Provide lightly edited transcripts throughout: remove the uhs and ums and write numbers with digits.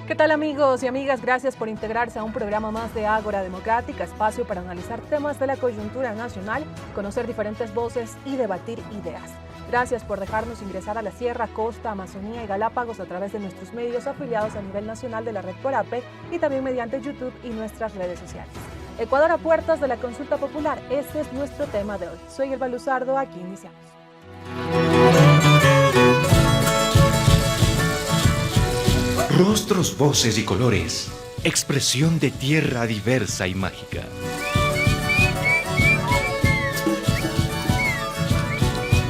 ¿Qué tal, amigos y amigas? Gracias por integrarse a un programa más de Ágora Democrática, espacio para analizar temas de la coyuntura nacional, conocer diferentes voces y debatir ideas. Gracias por dejarnos ingresar a la Sierra, Costa, Amazonía y Galápagos a través de nuestros medios afiliados a nivel nacional de la red Corape y también mediante YouTube y nuestras redes sociales. Ecuador a puertas de la consulta popular, ese es nuestro tema de hoy. Soy Elba Luzardo, aquí iniciamos. Rostros, voces y colores. Expresión de tierra diversa y mágica.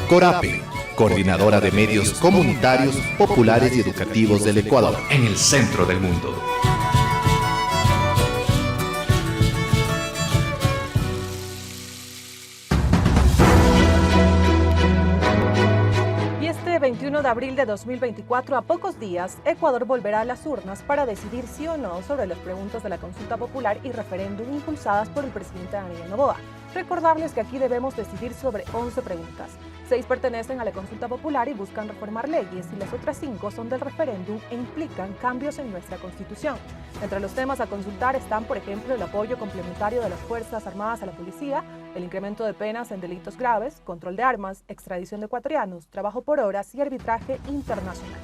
Corape, Coordinadora de Medios Comunitarios, Populares y Educativos del Ecuador. En el centro del mundo. Y este 21 de abril de 2024, a pocos días, Ecuador volverá a las urnas para decidir sí o no sobre las preguntas de la consulta popular y referéndum impulsadas por el presidente Daniel Noboa. Recordarles que aquí debemos decidir sobre 11 preguntas. 6 pertenecen a la consulta popular y buscan reformar leyes, y las otras 5 son del referéndum e implican cambios en nuestra Constitución. Entre los temas a consultar están, por ejemplo, el apoyo complementario de las Fuerzas Armadas a la policía, el incremento de penas en delitos graves, control de armas, extradición de ecuatorianos, trabajo por horas y arbitraje internacional.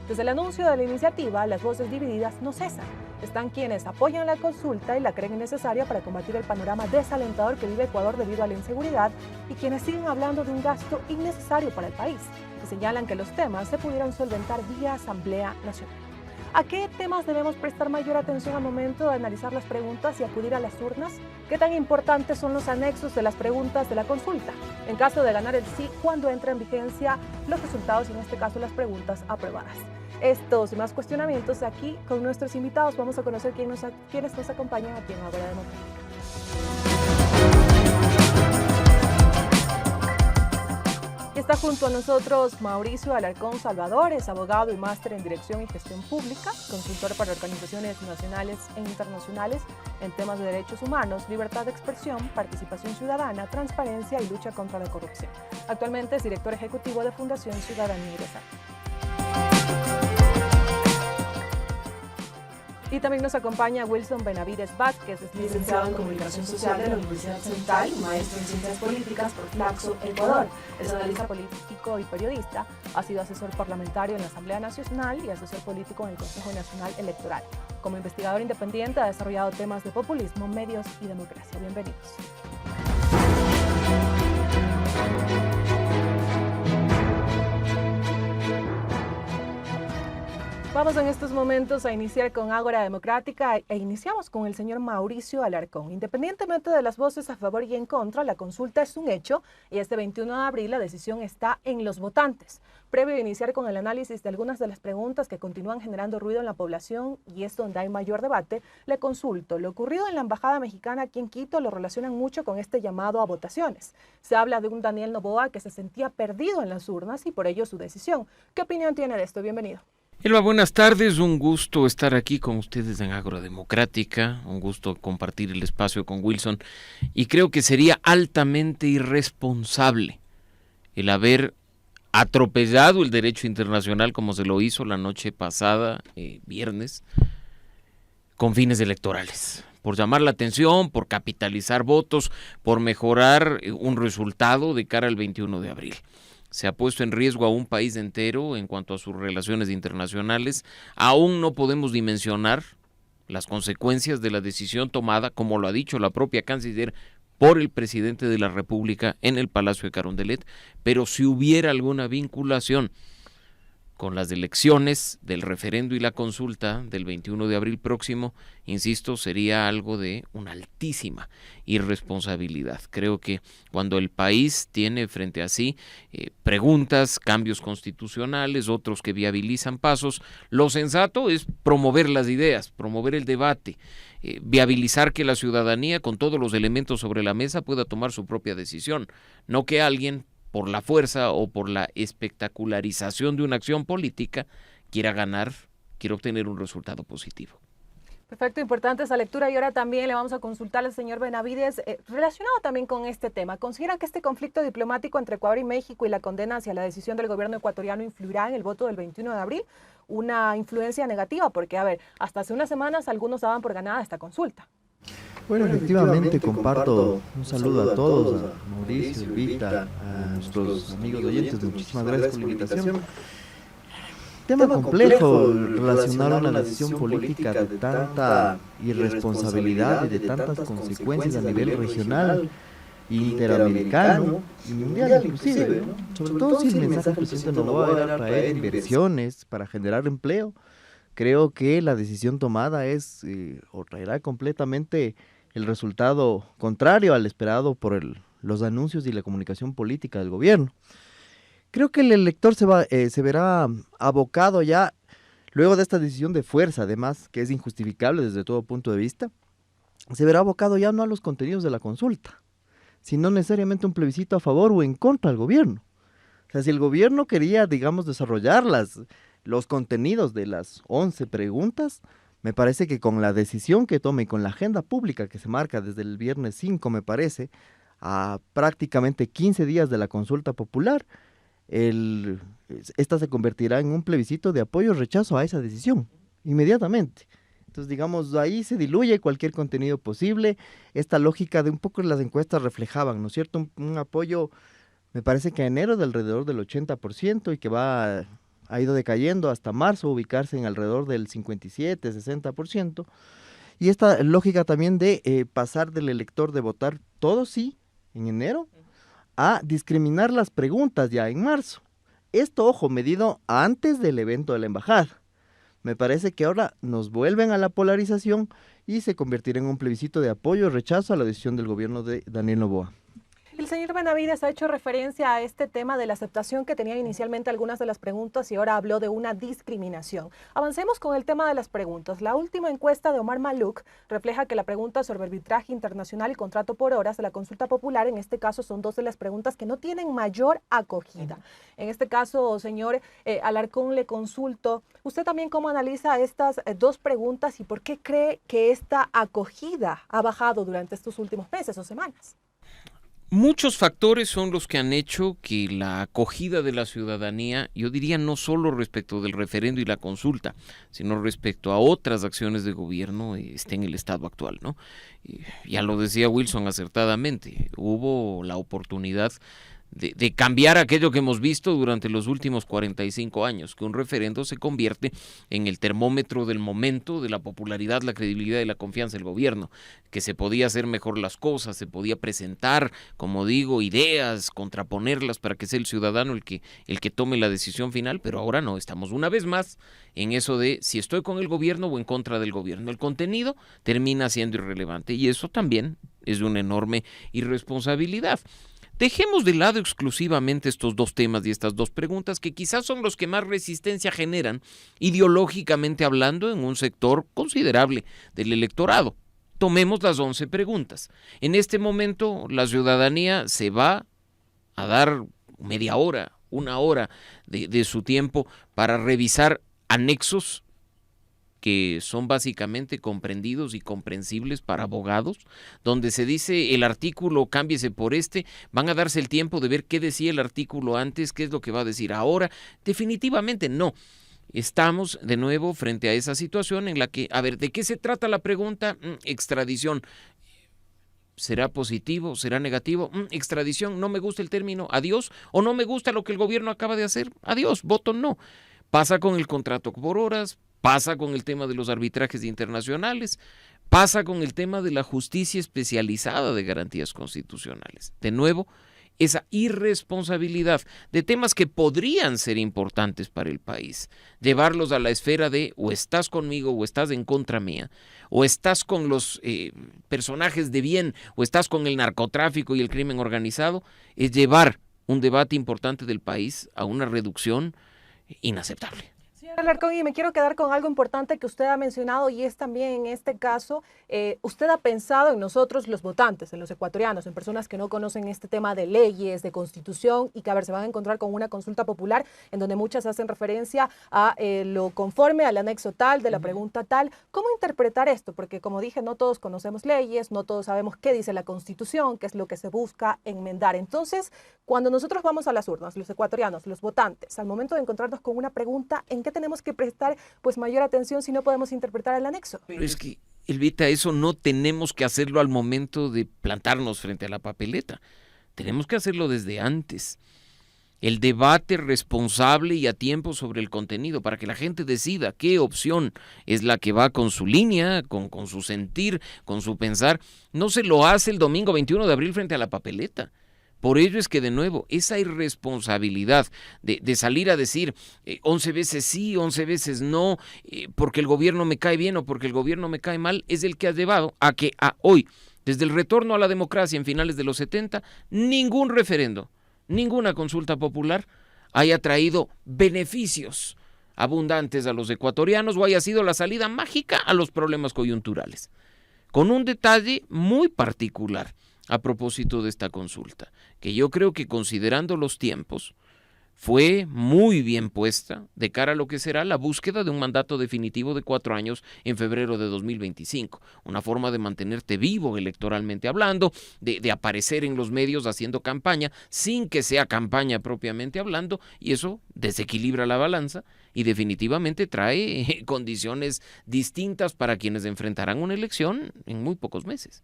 Desde el anuncio de la iniciativa, las voces divididas no cesan. Están quienes apoyan la consulta y la creen necesaria para combatir el panorama desalentador que vive Ecuador debido a la inseguridad, y quienes siguen hablando de un gasto innecesario para el país y señalan que los temas se pudieran solventar vía Asamblea Nacional. ¿A qué temas debemos prestar mayor atención al momento de analizar las preguntas y acudir a las urnas? ¿Qué tan importantes son los anexos de las preguntas de la consulta? En caso de ganar el sí, ¿cuándo entra en vigencia los resultados y en este caso las preguntas aprobadas? Estos y más cuestionamientos aquí con nuestros invitados. Vamos a conocer quiénes nos acompañan aquí en Ágora Democrática. Está junto a nosotros Mauricio Alarcón Salvador, es abogado y máster en Dirección y Gestión Pública, consultor para organizaciones nacionales e internacionales en temas de derechos humanos, libertad de expresión, participación ciudadana, transparencia y lucha contra la corrupción. Actualmente es director ejecutivo de Fundación Ciudadanía y Desarrollo. Y también nos acompaña Wilson Benavides Vázquez, es licenciado en Comunicación Social de la Universidad Central y maestro en Ciencias Políticas por Flaxo, Ecuador. Es analista político y periodista, ha sido asesor parlamentario en la Asamblea Nacional y asesor político en el Consejo Nacional Electoral. Como investigador independiente ha desarrollado temas de populismo, medios y democracia. Bienvenidos. Vamos en estos momentos a iniciar con Ágora Democrática e iniciamos con el señor Mauricio Alarcón. Independientemente de las voces a favor y en contra, la consulta es un hecho y este 21 de abril la decisión está en los votantes. Previo a iniciar con el análisis de algunas de las preguntas que continúan generando ruido en la población y es donde hay mayor debate, le consulto. Lo ocurrido en la Embajada Mexicana aquí en Quito lo relacionan mucho con este llamado a votaciones. Se habla de un Daniel Noboa que se sentía perdido en las urnas y por ello su decisión. ¿Qué opinión tiene de esto? Bienvenido. Elba, buenas tardes, un gusto estar aquí con ustedes en Ágora Democrática, un gusto compartir el espacio con Wilson, y creo que sería altamente irresponsable el haber atropellado el derecho internacional como se lo hizo la noche pasada, viernes, con fines electorales, por llamar la atención, por capitalizar votos, por mejorar un resultado de cara al 21 de abril. Se ha puesto en riesgo a un país entero en cuanto a sus relaciones internacionales. Aún no podemos dimensionar las consecuencias de la decisión tomada, como lo ha dicho la propia canciller, por el presidente de la República en el Palacio de Carondelet, pero si hubiera alguna vinculación con las elecciones del referendo y la consulta del 21 de abril próximo, insisto, sería algo de una altísima irresponsabilidad. Creo que cuando el país tiene frente a sí preguntas, cambios constitucionales, otros que viabilizan pasos, lo sensato es promover las ideas, promover el debate, viabilizar que la ciudadanía, con todos los elementos sobre la mesa, pueda tomar su propia decisión, no que alguien por la fuerza o por la espectacularización de una acción política, quiera obtener un resultado positivo. Perfecto, importante esa lectura. Y ahora también le vamos a consultar al señor Benavides, relacionado también con este tema. ¿Considera que este conflicto diplomático entre Ecuador y México y la condena hacia la decisión del gobierno ecuatoriano influirá en el voto del 21 de abril? una influencia negativa, porque, a ver, hasta hace unas semanas algunos daban por ganada esta consulta. Bueno, efectivamente comparto un saludo a todos, a Mauricio, Elvita, a nuestros amigos oyentes, muchísimas gracias por la invitación. Tema complejo relacionar una decisión política de tanta irresponsabilidad y de tantas consecuencias a nivel regional, interamericano y mundial inclusive, ¿no? Sobre todo si el mensaje del presidente Noboa era traer inversiones para generar empleo. Creo que la decisión tomada es o traerá completamente el resultado contrario al esperado por los anuncios y la comunicación política del gobierno. Creo que el elector se verá abocado ya, luego de esta decisión de fuerza, además, que es injustificable desde todo punto de vista, se verá abocado ya no a los contenidos de la consulta, sino necesariamente un plebiscito a favor o en contra del gobierno. O sea, si el gobierno quería, digamos, desarrollar los contenidos de las 11 preguntas, me parece que con la decisión que tome y con la agenda pública que se marca desde el viernes 5, me parece, a prácticamente 15 días de la consulta popular, esta se convertirá en un plebiscito de apoyo o rechazo a esa decisión, inmediatamente. Entonces, digamos, ahí se diluye cualquier contenido posible. Esta lógica de un poco las encuestas reflejaban, ¿no es cierto? Un apoyo, me parece que a enero de alrededor del 80% y que ha ido decayendo hasta marzo, ubicarse en alrededor del 57, 60%. Y esta lógica también de pasar del elector de votar todo sí en enero a discriminar las preguntas ya en marzo. Esto, ojo, medido antes del evento de la embajada. Me parece que ahora nos vuelven a la polarización y se convertirá en un plebiscito de apoyo o rechazo a la decisión del gobierno de Daniel Noboa. El señor Benavides ha hecho referencia a este tema de la aceptación que tenían inicialmente algunas de las preguntas y ahora habló de una discriminación. Avancemos con el tema de las preguntas. La última encuesta de Omar Maluk refleja que la pregunta sobre arbitraje internacional y contrato por horas de la consulta popular, en este caso son dos de las preguntas que no tienen mayor acogida. En este caso, señor Alarcón, le consulto, ¿usted también cómo analiza estas dos preguntas y por qué cree que esta acogida ha bajado durante estos últimos meses o semanas? Muchos factores son los que han hecho que la acogida de la ciudadanía, yo diría no solo respecto del referendo y la consulta, sino respecto a otras acciones de gobierno, esté en el estado actual, ¿no? Ya lo decía Wilson acertadamente, hubo la oportunidad de cambiar aquello que hemos visto durante los últimos 45 años, que un referendo se convierte en el termómetro del momento, de la popularidad, la credibilidad y la confianza del gobierno, que se podía hacer mejor las cosas, se podía presentar, como digo, ideas, contraponerlas para que sea el ciudadano el que tome la decisión final, pero ahora no, estamos una vez más en eso de si estoy con el gobierno o en contra del gobierno. El contenido termina siendo irrelevante y eso también es de una enorme irresponsabilidad. Dejemos de lado exclusivamente estos dos temas y estas dos preguntas que quizás son los que más resistencia generan ideológicamente hablando en un sector considerable del electorado. Tomemos las 11 preguntas. En este momento la ciudadanía se va a dar media hora, una hora de su tiempo para revisar anexos que son básicamente comprendidos y comprensibles para abogados, donde se dice el artículo cámbiese por van a darse el tiempo de ver qué decía el artículo antes, qué es lo que va a decir ahora. Definitivamente no. Estamos de nuevo frente a esa situación en la que, a ver, ¿de qué se trata la pregunta? Extradición. ¿Será positivo? ¿Será negativo? Extradición, no me gusta el término, adiós. ¿O no me gusta lo que el gobierno acaba de hacer? Adiós, voto no. Pasa con el contrato por horas, pasa con el tema de los arbitrajes internacionales, pasa con el tema de la justicia especializada de garantías constitucionales. De nuevo, esa irresponsabilidad de temas que podrían ser importantes para el país, llevarlos a la esfera de o estás conmigo o estás en contra mía, o estás con los personajes de bien o estás con el narcotráfico y el crimen organizado, es llevar un debate importante del país a una reducción inaceptable. Señor Alarcón, y me quiero quedar con algo importante que usted ha mencionado y es también en este caso, usted ha pensado en nosotros los votantes, en los ecuatorianos, en personas que no conocen este tema de leyes, de constitución y que a ver, se van a encontrar con una consulta popular en donde muchas hacen referencia a lo conforme al anexo tal, de la pregunta tal. ¿Cómo interpretar esto? Porque como dije, no todos conocemos leyes, no todos sabemos qué dice la constitución, qué es lo que se busca enmendar. Entonces, cuando nosotros vamos a las urnas, los ecuatorianos, los votantes, al momento de encontrarnos con una pregunta, ¿en qué tenemos tenemos que prestar pues mayor atención si no podemos interpretar el anexo? Pero es que, Elvita, eso no tenemos que hacerlo al momento de plantarnos frente a la papeleta. Tenemos que hacerlo desde antes. El debate responsable y a tiempo sobre el contenido para que la gente decida qué opción es la que va con su línea, con su sentir, con su pensar. No se lo hace el domingo 21 de abril frente a la papeleta. Por ello es que, de nuevo, esa irresponsabilidad de salir a decir 11 veces sí, 11 veces no, porque el gobierno me cae bien o porque el gobierno me cae mal, es el que ha llevado a que hoy, desde el retorno a la democracia en finales de los 70, ningún referendo, ninguna consulta popular haya traído beneficios abundantes a los ecuatorianos o haya sido la salida mágica a los problemas coyunturales. Con un detalle muy particular a propósito de esta consulta, que yo creo que, considerando los tiempos, fue muy bien puesta de cara a lo que será la búsqueda de un mandato definitivo de 4 años en febrero de 2025. Una forma de mantenerte vivo electoralmente hablando, de aparecer en los medios haciendo campaña sin que sea campaña propiamente hablando, y eso desequilibra la balanza y definitivamente trae condiciones distintas para quienes enfrentarán una elección en muy pocos meses.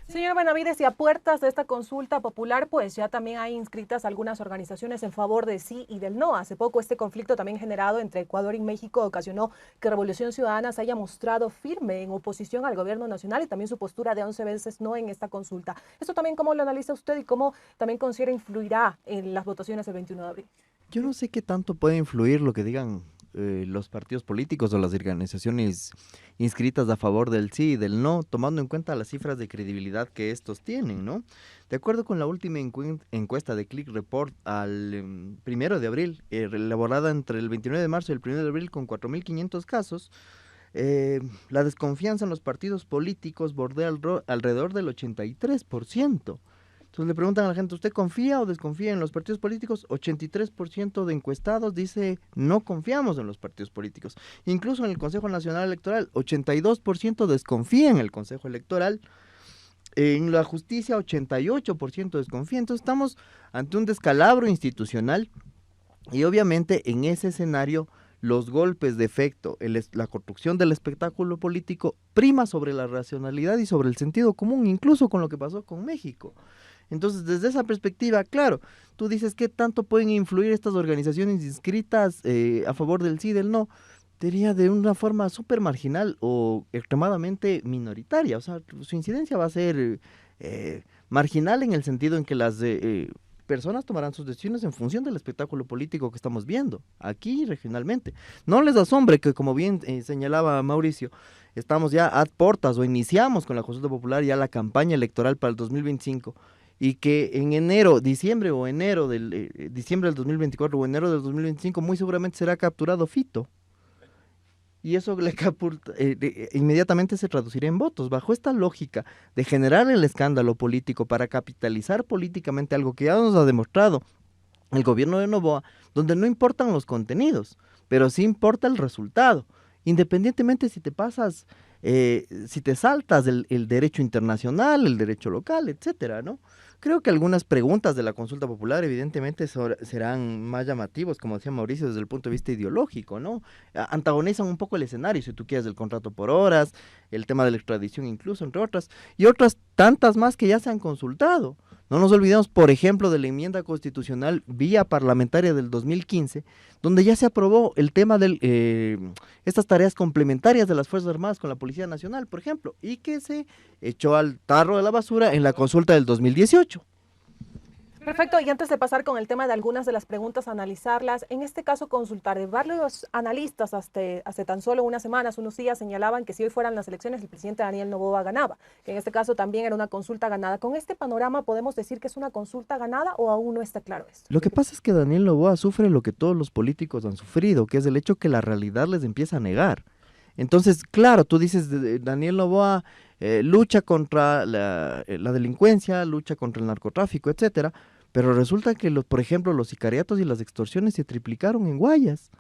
Señor Benavides, y a puertas de esta consulta popular, pues ya también hay inscritas algunas organizaciones en favor de sí y del no. Hace poco este conflicto también generado entre Ecuador y México ocasionó que Revolución Ciudadana se haya mostrado firme en oposición al gobierno nacional y también su postura de 11 veces no en esta consulta. ¿Esto también cómo lo analiza usted y cómo también considera influirá en las votaciones del 21 de abril? Yo no sé qué tanto puede influir lo que digan los partidos políticos o las organizaciones inscritas a favor del sí y del no, tomando en cuenta las cifras de credibilidad que estos tienen, ¿no? De acuerdo con la última encuesta de Click Report al 1 de abril, elaborada entre el 29 de marzo y el 1 de abril con 4.500 casos, la desconfianza en los partidos políticos bordea alrededor del 83%. Entonces le preguntan a la gente, ¿usted confía o desconfía en los partidos políticos? 83% de encuestados dice, no confiamos en los partidos políticos. Incluso en el Consejo Nacional Electoral, 82% desconfía en el Consejo Electoral. En la justicia, 88% desconfía. Entonces estamos ante un descalabro institucional y obviamente en ese escenario los golpes de efecto, la construcción del espectáculo político prima sobre la racionalidad y sobre el sentido común, incluso con lo que pasó con México. Entonces, desde esa perspectiva, claro, tú dices qué tanto pueden influir estas organizaciones inscritas a favor del sí y del no. Diría de una forma súper marginal o extremadamente minoritaria. O sea, su incidencia va a ser marginal en el sentido en que las personas tomarán sus decisiones en función del espectáculo político que estamos viendo, aquí regionalmente. No les asombre que, como bien señalaba Mauricio, estamos ya a portas o iniciamos con la consulta popular ya la campaña electoral para el 2025 y que en diciembre del 2024 o enero del 2025 muy seguramente será capturado Fito. Y eso inmediatamente se traducirá en votos. Bajo esta lógica de generar el escándalo político para capitalizar políticamente algo que ya nos ha demostrado el gobierno de Noboa, donde no importan los contenidos, pero sí importa el resultado. Independientemente si te saltas el derecho internacional, el derecho local, etcétera, ¿no? Creo que algunas preguntas de la consulta popular evidentemente serán más llamativos, como decía Mauricio, desde el punto de vista ideológico, ¿no? Antagonizan un poco el escenario, si tú quieres, del contrato por horas, el tema de la extradición incluso, entre otras, y otras tantas más que ya se han consultado. No nos olvidemos, por ejemplo, de la enmienda constitucional vía parlamentaria del 2015, donde ya se aprobó el tema de estas tareas complementarias de las Fuerzas Armadas con la Policía Nacional, por ejemplo, y que se echó al tarro de la basura en la consulta del 2018. Perfecto, y antes de pasar con el tema de algunas de las preguntas, analizarlas, en este caso consultar, varios analistas hace tan solo unas semanas, unos días, señalaban que si hoy fueran las elecciones el presidente Daniel Noboa ganaba, que en este caso también era una consulta ganada. ¿Con este panorama podemos decir que es una consulta ganada o aún no está claro esto? Lo que pasa es que Daniel Noboa sufre lo que todos los políticos han sufrido, que es el hecho que la realidad les empieza a negar. Entonces, claro, tú dices, Daniel Noboa lucha contra la delincuencia, lucha contra el narcotráfico, etcétera, pero resulta que, por ejemplo, los sicariatos y las extorsiones se triplicaron en Guayas.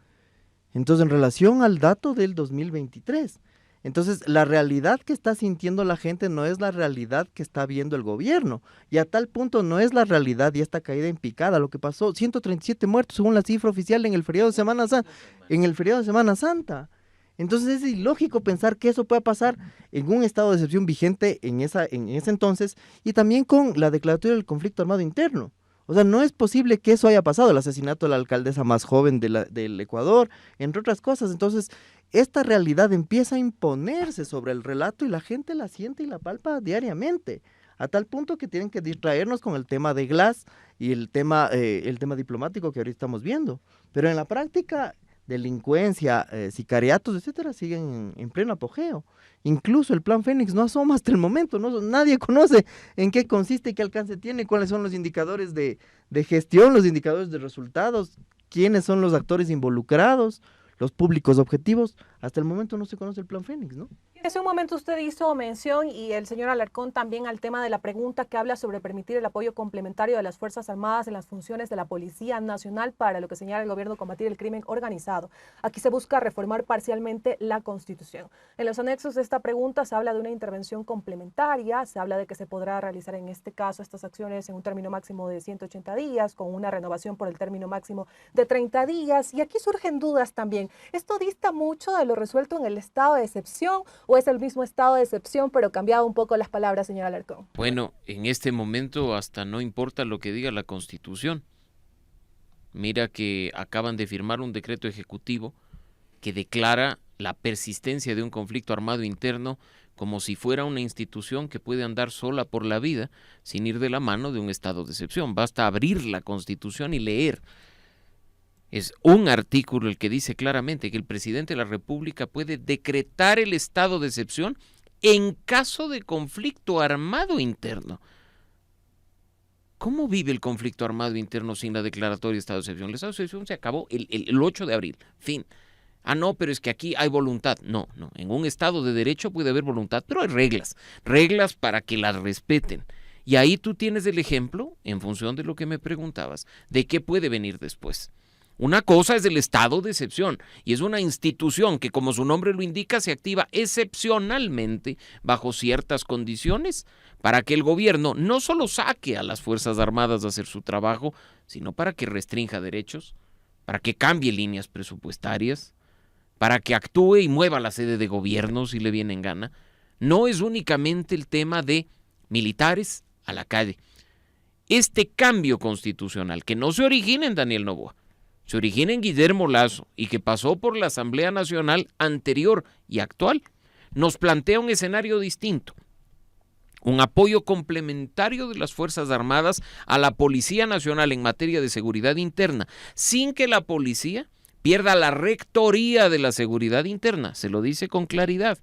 Entonces, en relación al dato del 2023, Entonces, la realidad que está sintiendo la gente no es la realidad que está viendo el gobierno. Y a tal punto no es la realidad y esta caída en picada. Lo que pasó, 137 muertos según la cifra oficial en el feriado de Semana Santa. Entonces es ilógico pensar que eso pueda pasar en un estado de excepción vigente en ese entonces y también con la declaratoria del conflicto armado interno. O sea, no es posible que eso haya pasado, el asesinato de la alcaldesa más joven del Ecuador, entre otras cosas. Entonces, esta realidad empieza a imponerse sobre el relato y la gente la siente y la palpa diariamente, a tal punto que tienen que distraernos con el tema de Glass y el tema diplomático que ahorita estamos viendo. Pero en la práctica, delincuencia, sicariatos, etcétera, siguen en pleno apogeo. Incluso el Plan Fénix no asoma hasta el momento, nadie conoce en qué consiste y qué alcance tiene, cuáles son los indicadores de gestión, los indicadores de resultados, quiénes son los actores involucrados, los públicos objetivos. Hasta el momento no se conoce el Plan Fénix, ¿no? Hace un momento usted hizo mención, y el señor Alarcón también, al tema de la pregunta que habla sobre permitir el apoyo complementario de las Fuerzas Armadas en las funciones de la Policía Nacional para lo que señala el gobierno combatir el crimen organizado. Aquí se busca reformar parcialmente la Constitución. En los anexos de esta pregunta se habla de una intervención complementaria, se habla de que se podrá realizar en este caso estas acciones en un término máximo de 180 días, con una renovación por el término máximo de 30 días. Y aquí surgen dudas también. ¿Esto dista mucho de lo resuelto en el estado de excepción o es el mismo estado de excepción, pero cambiado un poco las palabras, señor Alarcón? Bueno, en este momento hasta no importa lo que diga la Constitución. Mira que acaban de firmar un decreto ejecutivo que declara la persistencia de un conflicto armado interno como si fuera una institución que puede andar sola por la vida sin ir de la mano de un estado de excepción. Basta abrir la Constitución y leer. Es un artículo el que dice claramente que el presidente de la República puede decretar el estado de excepción en caso de conflicto armado interno. ¿Cómo vive el conflicto armado interno sin la declaratoria de estado de excepción? El estado de excepción se acabó el 8 de abril, fin. Ah, no, pero es que aquí hay voluntad. No, en un estado de derecho puede haber voluntad, pero hay reglas para que las respeten. Y ahí tú tienes el ejemplo, en función de lo que me preguntabas, de qué puede venir después. Una cosa es el estado de excepción y es una institución que, como su nombre lo indica, se activa excepcionalmente bajo ciertas condiciones para que el gobierno no solo saque a las Fuerzas Armadas a hacer su trabajo, sino para que restrinja derechos, para que cambie líneas presupuestarias, para que actúe y mueva la sede de gobierno si le viene en gana. No es únicamente el tema de militares a la calle. Este cambio constitucional, que no se origina en Daniel Noboa, se origina en Guillermo Lasso y que pasó por la Asamblea Nacional anterior y actual, nos plantea un escenario distinto. Un apoyo complementario de las Fuerzas Armadas a la Policía Nacional en materia de seguridad interna, sin que la policía pierda la rectoría de la seguridad interna, se lo dice con claridad,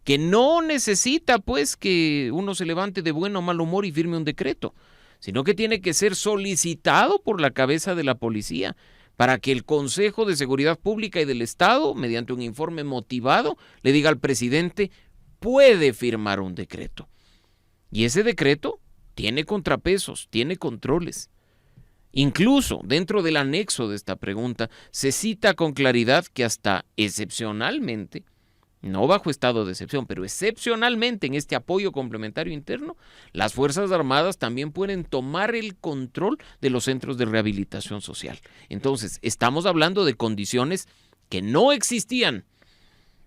que no necesita pues que uno se levante de buen o mal humor y firme un decreto, sino que tiene que ser solicitado por la cabeza de la policía para que el Consejo de Seguridad Pública y del Estado, mediante un informe motivado, le diga al presidente, puede firmar un decreto. Y ese decreto tiene contrapesos, tiene controles. Incluso dentro del anexo de esta pregunta se cita con claridad que hasta excepcionalmente, no bajo estado de excepción, pero excepcionalmente en este apoyo complementario interno, las Fuerzas Armadas también pueden tomar el control de los centros de rehabilitación social. Entonces, estamos hablando de condiciones que no existían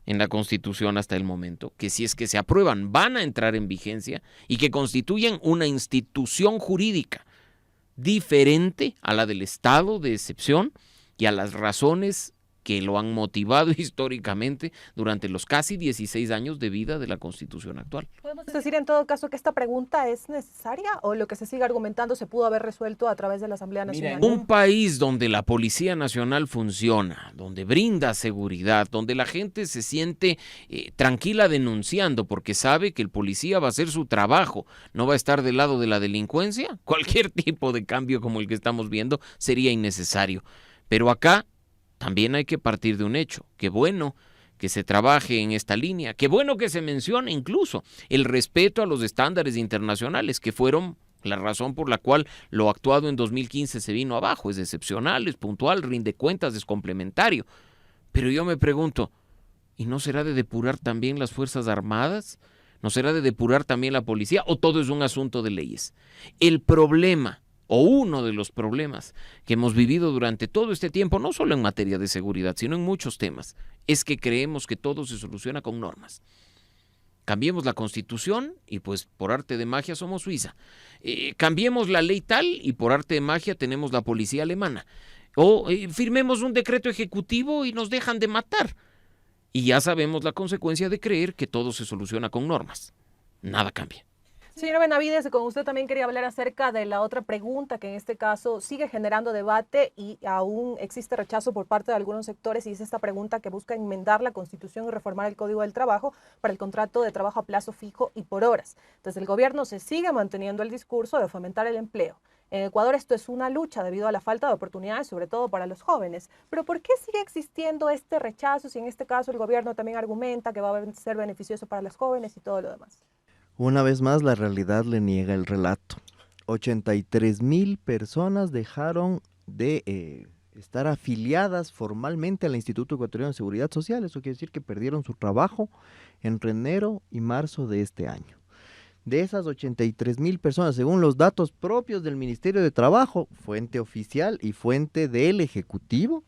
en la Constitución hasta el momento, que si es que se aprueban van a entrar en vigencia y que constituyen una institución jurídica diferente a la del estado de excepción y a las razones que lo han motivado históricamente durante los casi 16 años de vida de la Constitución actual. ¿Podemos decir en todo caso que esta pregunta es necesaria o lo que se sigue argumentando se pudo haber resuelto a través de la Asamblea Nacional? Mira, en un país donde la Policía Nacional funciona, donde brinda seguridad, donde la gente se siente tranquila denunciando porque sabe que el policía va a hacer su trabajo, no va a estar del lado de la delincuencia, cualquier tipo de cambio como el que estamos viendo sería innecesario. Pero acá también hay que partir de un hecho. Qué bueno que se trabaje en esta línea. Qué bueno que se mencione incluso el respeto a los estándares internacionales, que fueron la razón por la cual lo actuado en 2015 se vino abajo. Es excepcional, es puntual, rinde cuentas, es complementario. Pero yo me pregunto, ¿Y no será de depurar también las Fuerzas Armadas? ¿No será de depurar también la policía? ¿O todo es un asunto de leyes? El problema, o uno de los problemas que hemos vivido durante todo este tiempo, no solo en materia de seguridad, sino en muchos temas, es que creemos que todo se soluciona con normas. Cambiemos la Constitución y pues por arte de magia somos Suiza. Cambiemos la ley tal y por arte de magia tenemos la policía alemana. O firmemos un decreto ejecutivo y nos dejan de matar. Y ya sabemos la consecuencia de creer que todo se soluciona con normas. Nada cambia. Señora Benavides, con usted también quería hablar acerca de la otra pregunta que en este caso sigue generando debate y aún existe rechazo por parte de algunos sectores, y es esta pregunta que busca enmendar la Constitución y reformar el Código del Trabajo para el contrato de trabajo a plazo fijo y por horas. Desde el gobierno se sigue manteniendo el discurso de fomentar el empleo. En Ecuador esto es una lucha debido a la falta de oportunidades, sobre todo para los jóvenes. Pero ¿por qué sigue existiendo este rechazo si en este caso el gobierno también argumenta que va a ser beneficioso para los jóvenes y todo lo demás? Una vez más, la realidad le niega el relato. 83,000 personas dejaron de estar afiliadas formalmente al Instituto Ecuatoriano de Seguridad Social. Eso quiere decir que perdieron su trabajo entre enero y marzo de este año. De esas 83,000 personas, según los datos propios del Ministerio de Trabajo, fuente oficial y fuente del Ejecutivo,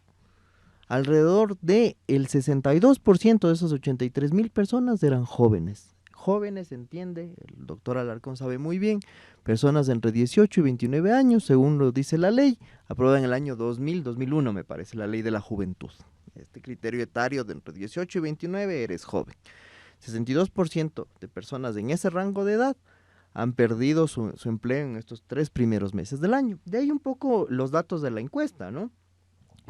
alrededor del 62% de esas 83,000 personas eran jóvenes. Jóvenes, entiende, el doctor Alarcón sabe muy bien, personas de entre 18 y 29 años, según lo dice la ley, aprobada en el año 2001 me parece, la ley de la juventud. Este criterio etario de entre 18 y 29 eres joven. 62% de personas en ese rango de edad han perdido su empleo en estos 3 primeros meses del año. De ahí un poco los datos de la encuesta, ¿no?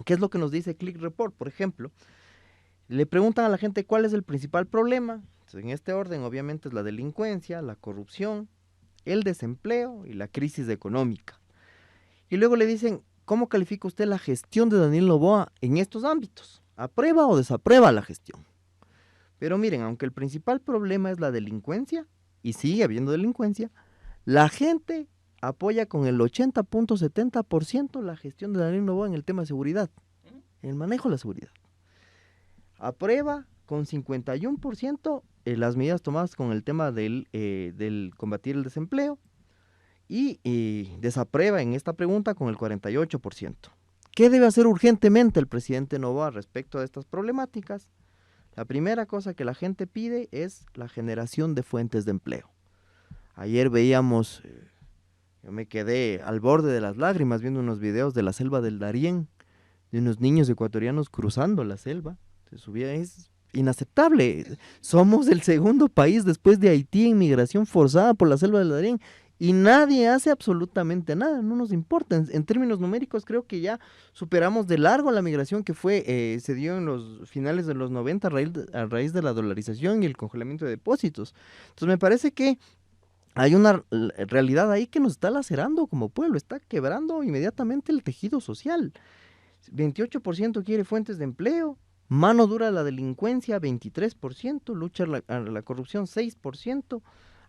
¿Qué es lo que nos dice Click Report, por ejemplo? Le preguntan a la gente cuál es el principal problema. Entonces, en este orden, obviamente, es la delincuencia, la corrupción, el desempleo y la crisis económica. Y luego le dicen, ¿cómo califica usted la gestión de Daniel Noboa en estos ámbitos? ¿Aprueba o desaprueba la gestión? Pero miren, aunque el principal problema es la delincuencia, y sigue habiendo delincuencia, la gente apoya con el 80.70% la gestión de Daniel Noboa en el tema de seguridad, en el manejo de la seguridad. Aprueba con 51% las medidas tomadas con el tema del combatir el desempleo y desaprueba en esta pregunta con el 48%. ¿Qué debe hacer urgentemente el presidente Noboa respecto a estas problemáticas? La primera cosa que la gente pide es la generación de fuentes de empleo. Ayer veíamos, yo me quedé al borde de las lágrimas viendo unos videos de la selva del Darién, de unos niños ecuatorianos cruzando la selva. Se subía, es inaceptable. Somos el segundo país después de Haití en migración forzada por la selva del Darién. Y nadie hace absolutamente nada, no nos importa. En términos numéricos creo que ya superamos de largo la migración que se dio en los finales de los 90 a raíz de la dolarización y el congelamiento de depósitos. Entonces me parece que hay una realidad ahí que nos está lacerando como pueblo, está quebrando inmediatamente el tejido social. 28% quiere fuentes de empleo, mano dura a la delincuencia 23%, lucha a la corrupción 6%,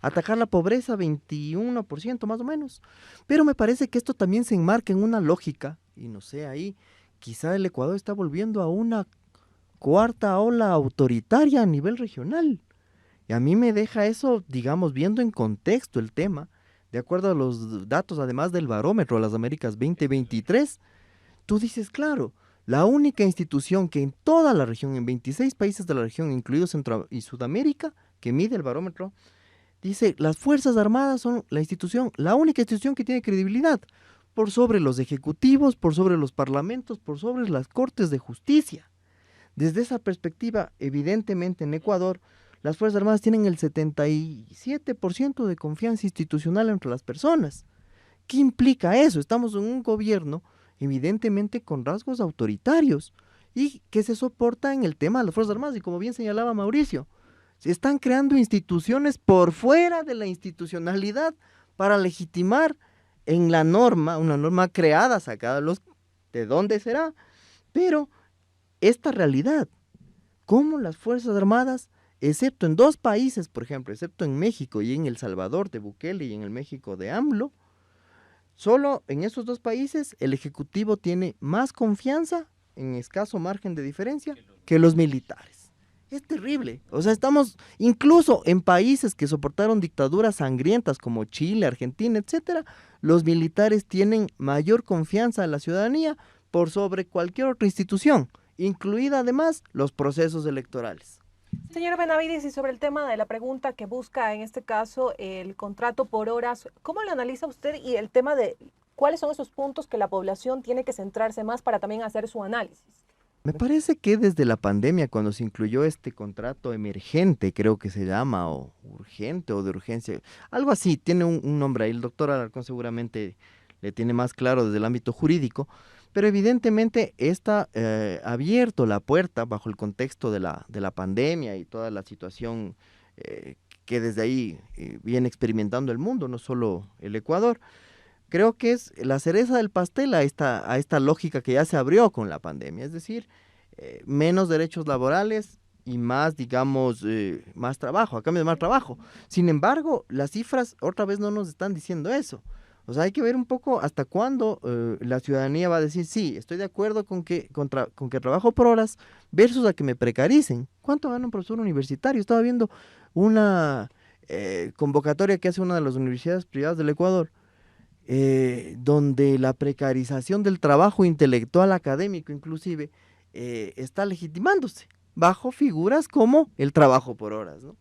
atacar la pobreza 21% más o menos. Pero me parece que esto también se enmarca en una lógica, y no sé, ahí quizá el Ecuador está volviendo a una cuarta ola autoritaria a nivel regional. Y a mí me deja eso, digamos, viendo en contexto el tema, de acuerdo a los datos además del barómetro de las Américas 2023, tú dices, claro, la única institución que en toda la región, en 26 países de la región, incluidos Centro y Sudamérica, que mide el barómetro, dice, las Fuerzas Armadas son la única institución que tiene credibilidad, por sobre los ejecutivos, por sobre los parlamentos, por sobre las cortes de justicia. Desde esa perspectiva, evidentemente en Ecuador, las Fuerzas Armadas tienen el 77% de confianza institucional entre las personas. ¿Qué implica eso? Estamos en un gobierno evidentemente con rasgos autoritarios y que se soporta en el tema de las Fuerzas Armadas, y como bien señalaba Mauricio, se están creando instituciones por fuera de la institucionalidad para legitimar en la norma, una norma creada, sacada de dónde será, pero esta realidad, cómo las Fuerzas Armadas, excepto en 2 países, por ejemplo, excepto en México y en El Salvador de Bukele y en el México de AMLO, solo en esos 2 países el Ejecutivo tiene más confianza, en escaso margen de diferencia, que los militares. Es terrible. O sea, estamos incluso en países que soportaron dictaduras sangrientas como Chile, Argentina, etcétera. Los militares tienen mayor confianza en la ciudadanía por sobre cualquier otra institución, incluida además los procesos electorales. Señor Benavides, y sobre el tema de la pregunta que busca en este caso el contrato por horas, ¿cómo lo analiza usted y el tema de cuáles son esos puntos que la población tiene que centrarse más para también hacer su análisis? Me parece que desde la pandemia, cuando se incluyó este contrato emergente, creo que se llama, o urgente o de urgencia, algo así, tiene un nombre ahí, el doctor Alarcón seguramente le tiene más claro desde el ámbito jurídico, pero evidentemente está abierto la puerta bajo el contexto de la pandemia y toda la situación que desde ahí viene experimentando el mundo, no solo el Ecuador. Creo que es la cereza del pastel a esta lógica que ya se abrió con la pandemia, es decir, menos derechos laborales y más, digamos, más trabajo, a cambio de más trabajo. Sin embargo, las cifras otra vez no nos están diciendo eso. O sea, hay que ver un poco hasta cuándo la ciudadanía va a decir, sí, estoy de acuerdo con que trabajo por horas versus a que me precaricen. ¿Cuánto gana un profesor universitario? Estaba viendo una convocatoria que hace una de las universidades privadas del Ecuador, donde la precarización del trabajo intelectual académico inclusive está legitimándose bajo figuras como el trabajo por horas, ¿no?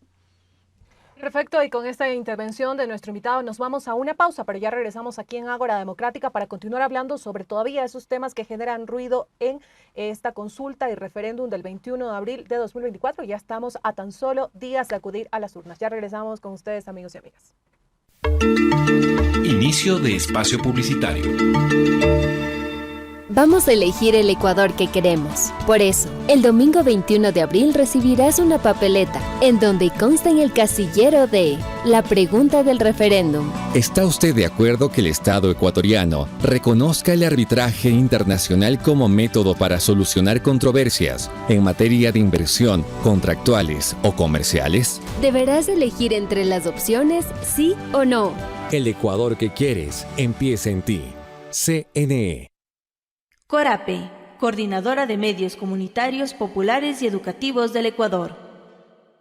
Perfecto, y con esta intervención de nuestro invitado nos vamos a una pausa, pero ya regresamos aquí en Ágora Democrática para continuar hablando sobre todavía esos temas que generan ruido en esta consulta y referéndum del 21 de abril de 2024. Ya estamos a tan solo días de acudir a las urnas. Ya regresamos con ustedes, amigos y amigas. Inicio de espacio publicitario. Vamos a elegir el Ecuador que queremos. Por eso, el domingo 21 de abril recibirás una papeleta en donde consta en el casillero de la pregunta del referéndum. ¿Está usted de acuerdo que el Estado ecuatoriano reconozca el arbitraje internacional como método para solucionar controversias en materia de inversión, contractuales o comerciales? Deberás elegir entre las opciones sí o no. El Ecuador que quieres empieza en ti. CNE. CORAPE, Coordinadora de Medios Comunitarios, Populares y Educativos del Ecuador.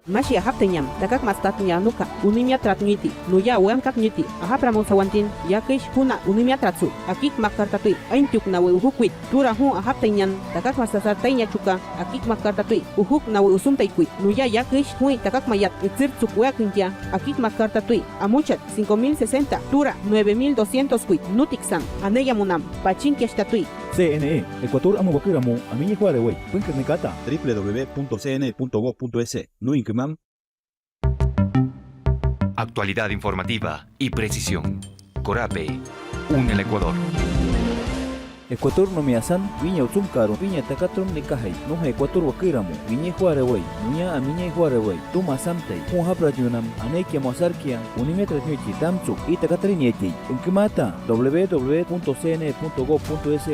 Mashia haptenyam, takak mastatnya nuka, unimia tratniti, nuya uam kakniti, ahapramon sawantin, yakish huna unimia tratsu, akik makartatui, aintuk na uhukwit, tura hu ahaptenyan, takak masasatainya chuka, akik makartatui, uhuk na usumtaikui, nuya yakish hui takak mayat, itzir tsukuakintia, akik makartatui, amuchat 5060, tura 9200 kuit, nutiksan, aneyamunam, pachinkiashtatui. CNE, Ecuador amo wakiramu, amini huareway, Puinkernicata, www.cne.gov.es, Nuinkemam. Actualidad informativa y precisión. Corape, une el Ecuador. Ecuador no miasan, viña utsumkaro, viña takatrum nikahai, no Ecuador wakiramu, viña huareway, nuña amini huareway, tuma samtei, un habrajunam, anekia mosarkia, unimetra nyuchi tamchu, y takatrineti, Unkemata, www.cne.gov.es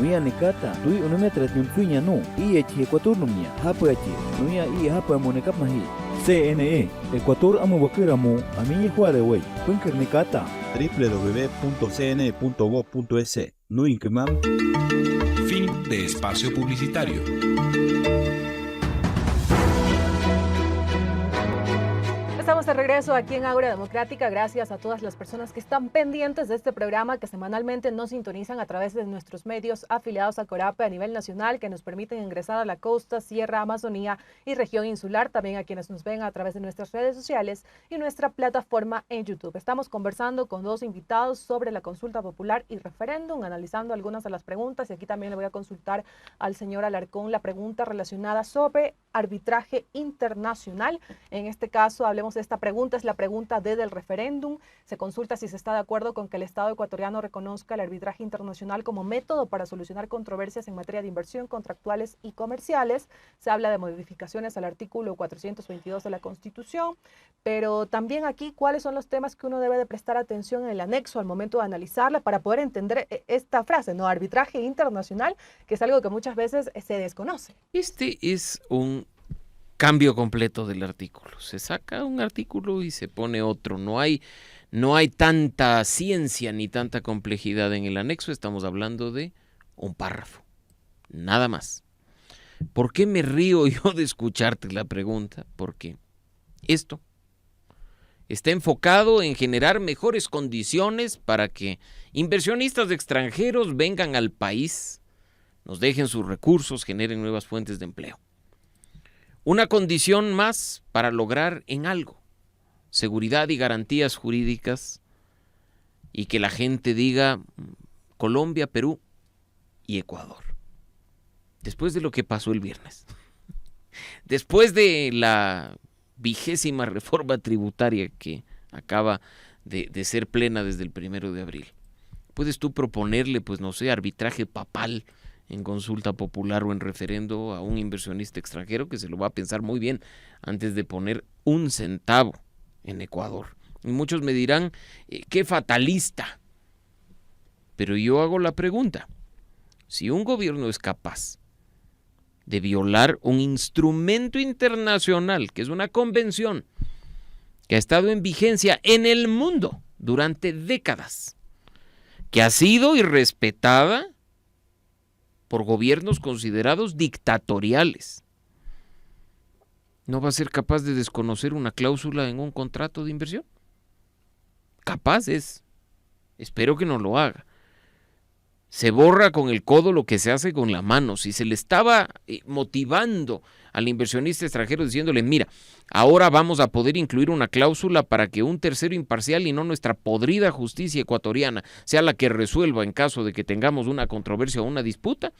nuya nikata, tui unimetra nyunsuinya no, y echi Ecuador numia, hapuachi, nuya y hapuamonekap mahi. CNE, Ecuador amo wakiramu, amini huareway, Puinkernicata, www.cne.gov.es. Nuinkemam. Fin de espacio publicitario. Estamos de regreso aquí en Ágora Democrática. Gracias a todas las personas que están pendientes de este programa, que semanalmente nos sintonizan a través de nuestros medios afiliados a CORAPE a nivel nacional, que nos permiten ingresar a la costa, sierra, Amazonía y región insular. También a quienes nos ven a través de nuestras redes sociales y nuestra plataforma en YouTube. Estamos conversando con dos invitados sobre la consulta popular y referéndum, analizando algunas de las preguntas. Y aquí también le voy a consultar al señor Alarcón la pregunta relacionada sobre arbitraje internacional. En este caso, hablemos de esta pregunta, es la pregunta D del referéndum. Se consulta si se está de acuerdo con que el Estado ecuatoriano reconozca el arbitraje internacional como método para solucionar controversias en materia de inversión, contractuales y comerciales. Se habla de modificaciones al artículo 422 de la Constitución, pero también aquí, ¿cuáles son los temas que uno debe de prestar atención en el anexo al momento de analizarla para poder entender esta frase, ¿no? Arbitraje internacional, que es algo que muchas veces se desconoce. Este es un cambio completo del artículo. Se saca un artículo y se pone otro. No hay tanta ciencia ni tanta complejidad en el anexo. Estamos hablando de un párrafo, nada más. ¿Por qué me río yo de escucharte la pregunta? Porque esto está enfocado en generar mejores condiciones para que inversionistas extranjeros vengan al país, nos dejen sus recursos, generen nuevas fuentes de empleo. Una condición más para lograr en algo, seguridad y garantías jurídicas, y que la gente diga Colombia, Perú y Ecuador. Después de lo que pasó el viernes, después de la 20ª reforma tributaria que acaba de ser plena desde el 1 de abril, puedes tú proponerle, pues no sé, arbitraje papal en consulta popular o en referendo a un inversionista extranjero que se lo va a pensar muy bien antes de poner un centavo en Ecuador. Y muchos me dirán, qué fatalista. Pero yo hago la pregunta, si un gobierno es capaz de violar un instrumento internacional, que es una convención que ha estado en vigencia en el mundo durante décadas, que ha sido irrespetada por gobiernos considerados dictatoriales, ¿no va a ser capaz de desconocer una cláusula en un contrato de inversión? Capaz es. Espero que no lo haga. Se borra con el codo lo que se hace con la mano. Si se le estaba motivando al inversionista extranjero diciéndole, mira, ahora vamos a poder incluir una cláusula para que un tercero imparcial y no nuestra podrida justicia ecuatoriana sea la que resuelva en caso de que tengamos una controversia o una disputa,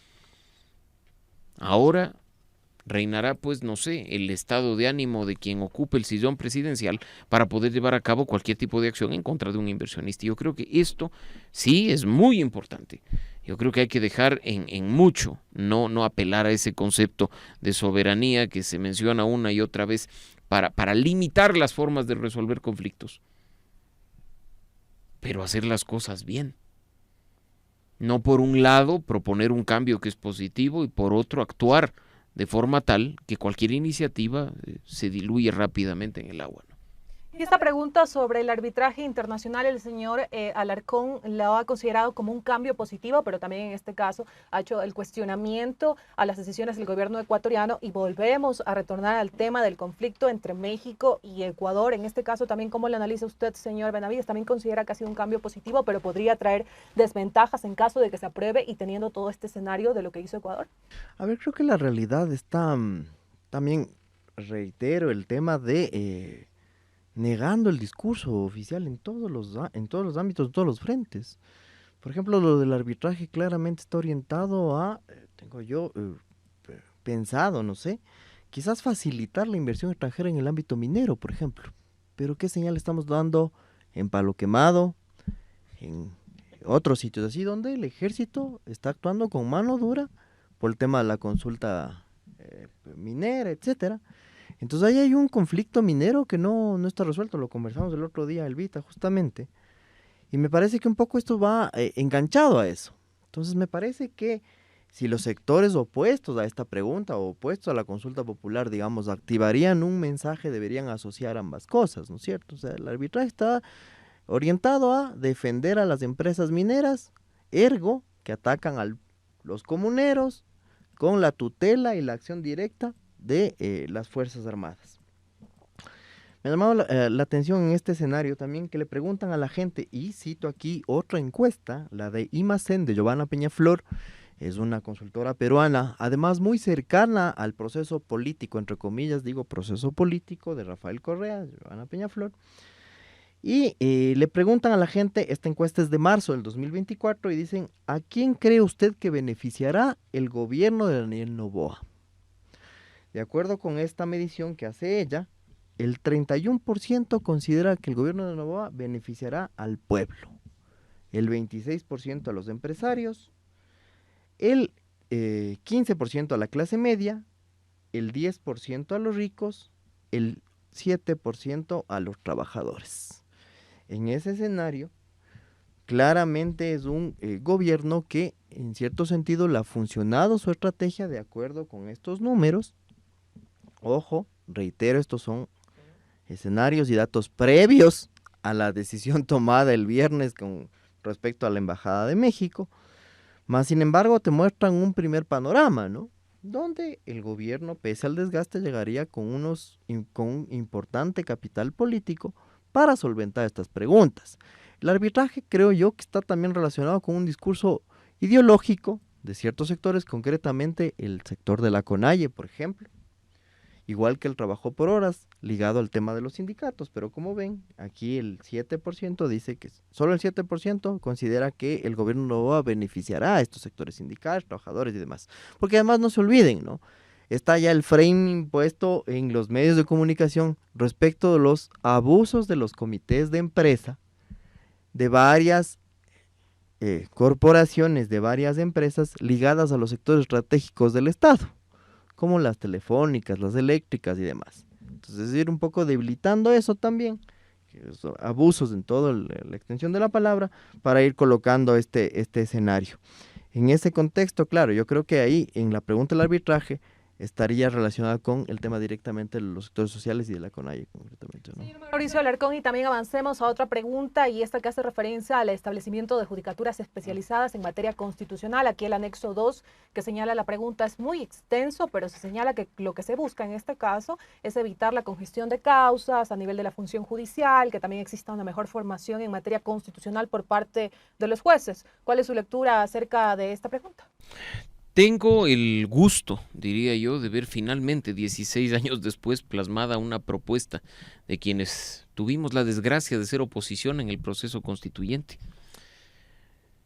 ahora reinará, pues, no sé, el estado de ánimo de quien ocupe el sillón presidencial para poder llevar a cabo cualquier tipo de acción en contra de un inversionista. Yo creo que esto sí es muy importante. Yo creo que hay que dejar en mucho, no apelar a ese concepto de soberanía que se menciona una y otra vez para limitar las formas de resolver conflictos. Pero hacer las cosas bien. No por un lado proponer un cambio que es positivo y por otro actuar de forma tal que cualquier iniciativa se diluye rápidamente en el agua, ¿no? Y esta pregunta sobre el arbitraje internacional, el señor Alarcón la ha considerado como un cambio positivo, pero también en este caso ha hecho el cuestionamiento a las decisiones del gobierno ecuatoriano, y volvemos a retornar al tema del conflicto entre México y Ecuador. En este caso también, ¿cómo lo analiza usted, señor Benavides? También considera que ha sido un cambio positivo, pero podría traer desventajas en caso de que se apruebe y teniendo todo este escenario de lo que hizo Ecuador. A ver, creo que la realidad está, también reitero, el tema de negando el discurso oficial en todos los ámbitos, en todos los frentes. Por ejemplo, lo del arbitraje claramente está orientado a, tengo yo pensado, no sé, quizás facilitar la inversión extranjera en el ámbito minero, por ejemplo. Pero ¿qué señal estamos dando en Palo Quemado, en otros sitios así, donde el ejército está actuando con mano dura por el tema de la consulta minera, etcétera? Entonces ahí hay un conflicto minero que no está resuelto, lo conversamos el otro día, Elvita, justamente, y me parece que un poco esto va enganchado a eso. Entonces me parece que si los sectores opuestos a esta pregunta o opuestos a la consulta popular, digamos, activarían un mensaje, deberían asociar ambas cosas, ¿no es cierto? O sea, el arbitraje está orientado a defender a las empresas mineras, ergo, que atacan a los comuneros con la tutela y la acción directa de las Fuerzas Armadas. Me ha llamado la atención en este escenario también que le preguntan a la gente, y cito aquí otra encuesta, la de IMACEN de Giovanna Peñaflor, es una consultora peruana, además muy cercana al proceso político, entre comillas digo proceso político, de Rafael Correa, Giovanna Peñaflor, y le preguntan a la gente, esta encuesta es de marzo del 2024, y dicen, ¿a quién cree usted que beneficiará el gobierno de Daniel Noboa? De acuerdo con esta medición que hace ella, el 31% considera que el gobierno de Noboa beneficiará al pueblo, el 26% a los empresarios, el 15% a la clase media, el 10% a los ricos, el 7% a los trabajadores. En ese escenario, claramente es un gobierno que, en cierto sentido, le ha funcionado su estrategia de acuerdo con estos números. Ojo, reitero, estos son escenarios y datos previos a la decisión tomada el viernes con respecto a la Embajada de México, más sin embargo te muestran un primer panorama, ¿no? donde el gobierno, pese al desgaste, llegaría con un importante capital político para solventar estas preguntas. El arbitraje, creo yo, que está también relacionado con un discurso ideológico de ciertos sectores, concretamente el sector de la CONAIE, por ejemplo, igual que el trabajo por horas, ligado al tema de los sindicatos, pero como ven, aquí el 7% dice que solo el 7% considera que el gobierno no beneficiará a estos sectores sindicales, trabajadores y demás, porque además no se olviden, ¿no? Está ya el frame impuesto en los medios de comunicación respecto de los abusos de los comités de empresa de varias corporaciones, de varias empresas ligadas a los sectores estratégicos del Estado, como las telefónicas, las eléctricas y demás. Entonces, es ir un poco debilitando eso también, abusos en toda la extensión de la palabra, para ir colocando este escenario. En ese contexto, claro, yo creo que ahí, en la pregunta del arbitraje, estaría relacionada con el tema directamente de los sectores sociales y de la CONAIE concretamente, ¿no? Señor Mauricio Alarcón, y también avancemos a otra pregunta, y esta que hace referencia al establecimiento de judicaturas especializadas en materia constitucional. Aquí el anexo 2 que señala la pregunta es muy extenso, pero se señala que lo que se busca en este caso es evitar la congestión de causas a nivel de la función judicial, que también exista una mejor formación en materia constitucional por parte de los jueces. ¿Cuál es su lectura acerca de esta pregunta? Tengo el gusto, diría yo, de ver finalmente, 16 años después, plasmada una propuesta de quienes tuvimos la desgracia de ser oposición en el proceso constituyente.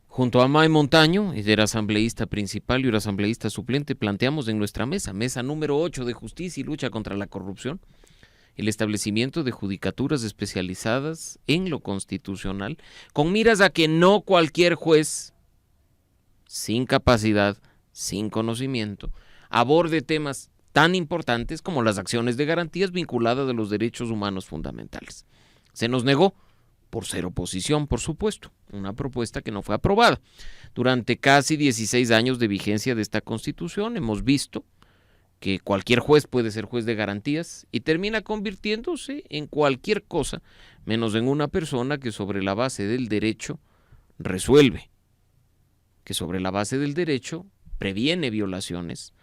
Junto a Mae Montaño, era asambleísta principal y era asambleísta suplente, planteamos en nuestra mesa número 8 de Justicia y Lucha contra la Corrupción, el establecimiento de judicaturas especializadas en lo constitucional, con miras a que no cualquier juez sin capacidad, sin conocimiento, aborde temas tan importantes como las acciones de garantías vinculadas a los derechos humanos fundamentales. Se nos negó, por ser oposición, por supuesto, una propuesta que no fue aprobada. Durante casi 16 años de vigencia de esta Constitución hemos visto que cualquier juez puede ser juez de garantías y termina convirtiéndose en cualquier cosa, menos en una persona que sobre la base del derecho resuelve, que sobre la base del derecho previene violaciones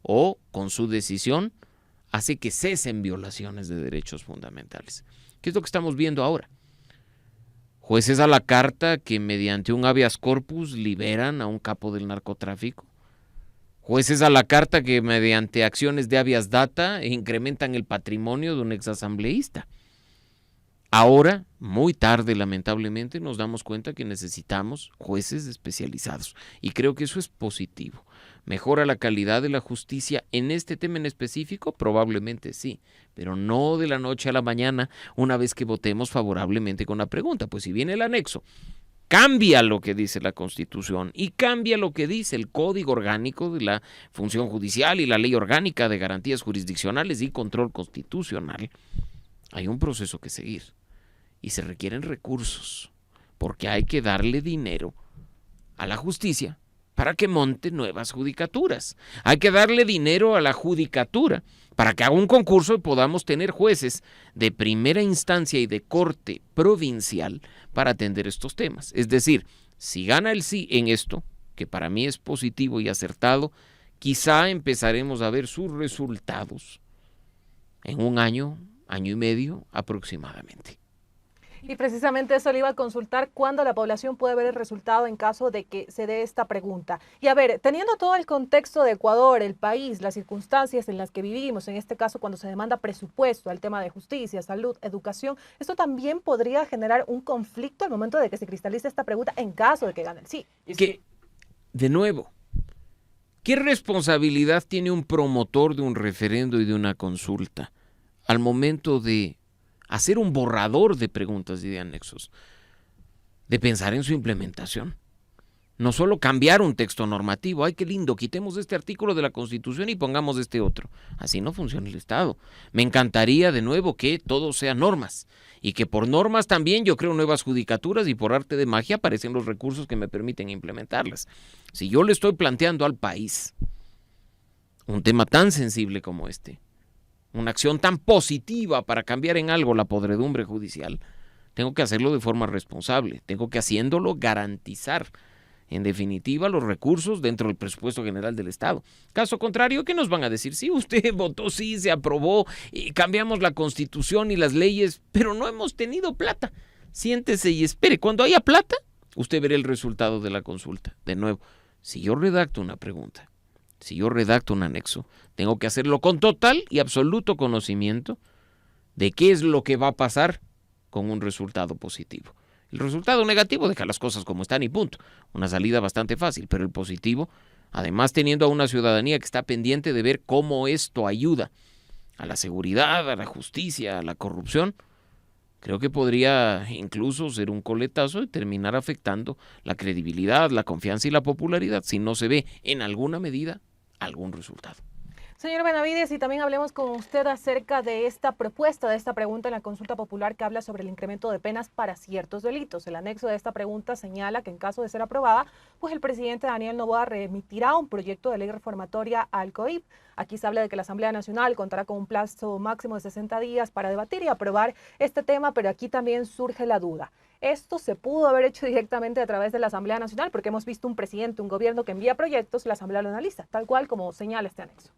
o con su decisión hace que cesen violaciones de derechos fundamentales. ¿Qué es lo que estamos viendo ahora? Jueces a la carta que mediante un habeas corpus liberan a un capo del narcotráfico. Jueces a la carta que mediante acciones de habeas data incrementan el patrimonio de un exasambleísta. Ahora, muy tarde lamentablemente, nos damos cuenta que necesitamos jueces especializados y creo que eso es positivo. ¿Mejora la calidad de la justicia en este tema en específico? Probablemente sí, pero no de la noche a la mañana una vez que votemos favorablemente con la pregunta. Pues si viene el anexo, cambia lo que dice la Constitución y cambia lo que dice el Código Orgánico de la Función Judicial y la Ley Orgánica de Garantías Jurisdiccionales y Control Constitucional. Hay un proceso que seguir. Y se requieren recursos, porque hay que darle dinero a la justicia para que monte nuevas judicaturas. Hay que darle dinero a la judicatura para que haga un concurso y podamos tener jueces de primera instancia y de corte provincial para atender estos temas. Es decir, si gana el sí en esto, que para mí es positivo y acertado, quizá empezaremos a ver sus resultados en un año, año y medio aproximadamente. Y precisamente eso le iba a consultar, ¿cuándo la población puede ver el resultado en caso de que se dé esta pregunta? Y a ver, teniendo todo el contexto de Ecuador, el país, las circunstancias en las que vivimos, en este caso cuando se demanda presupuesto al tema de justicia, salud, educación, esto también podría generar un conflicto al momento de que se cristalice esta pregunta en caso de que gane el sí. Que, de nuevo, ¿qué responsabilidad tiene un promotor de un referendo y de una consulta al momento de hacer un borrador de preguntas y de anexos, de pensar en su implementación? No solo cambiar un texto normativo, ¡ay qué lindo! Quitemos este artículo de la Constitución y pongamos este otro. Así no funciona el Estado. Me encantaría de nuevo que todo sea normas y que por normas también yo creo nuevas judicaturas y por arte de magia aparecen los recursos que me permiten implementarlas. Si yo le estoy planteando al país un tema tan sensible como este, una acción tan positiva para cambiar en algo la podredumbre judicial, tengo que hacerlo de forma responsable, tengo que haciéndolo garantizar en definitiva, los recursos dentro del presupuesto general del Estado. Caso contrario, ¿qué nos van a decir? Sí, usted votó, sí, se aprobó, y cambiamos la Constitución y las leyes, pero no hemos tenido plata. Siéntese y espere. Cuando haya plata, usted verá el resultado de la consulta. De nuevo, si yo redacto una pregunta, si yo redacto un anexo, tengo que hacerlo con total y absoluto conocimiento de qué es lo que va a pasar con un resultado positivo. El resultado negativo deja las cosas como están y punto. Una salida bastante fácil, pero el positivo, además teniendo a una ciudadanía que está pendiente de ver cómo esto ayuda a la seguridad, a la justicia, a la corrupción, creo que podría incluso ser un coletazo y terminar afectando la credibilidad, la confianza y la popularidad si no se ve en alguna medida algún resultado. Señor Benavides, y también hablemos con usted acerca de esta propuesta, de esta pregunta en la consulta popular que habla sobre el incremento de penas para ciertos delitos. El anexo de esta pregunta señala que en caso de ser aprobada, pues el presidente Daniel Noboa remitirá un proyecto de ley reformatoria al COIP. Aquí se habla de que la Asamblea Nacional contará con un plazo máximo de 60 días para debatir y aprobar este tema, pero aquí también surge la duda. Esto se pudo haber hecho directamente a través de la Asamblea Nacional, porque hemos visto un presidente, un gobierno que envía proyectos y la Asamblea lo analiza, tal cual como señala este anexo.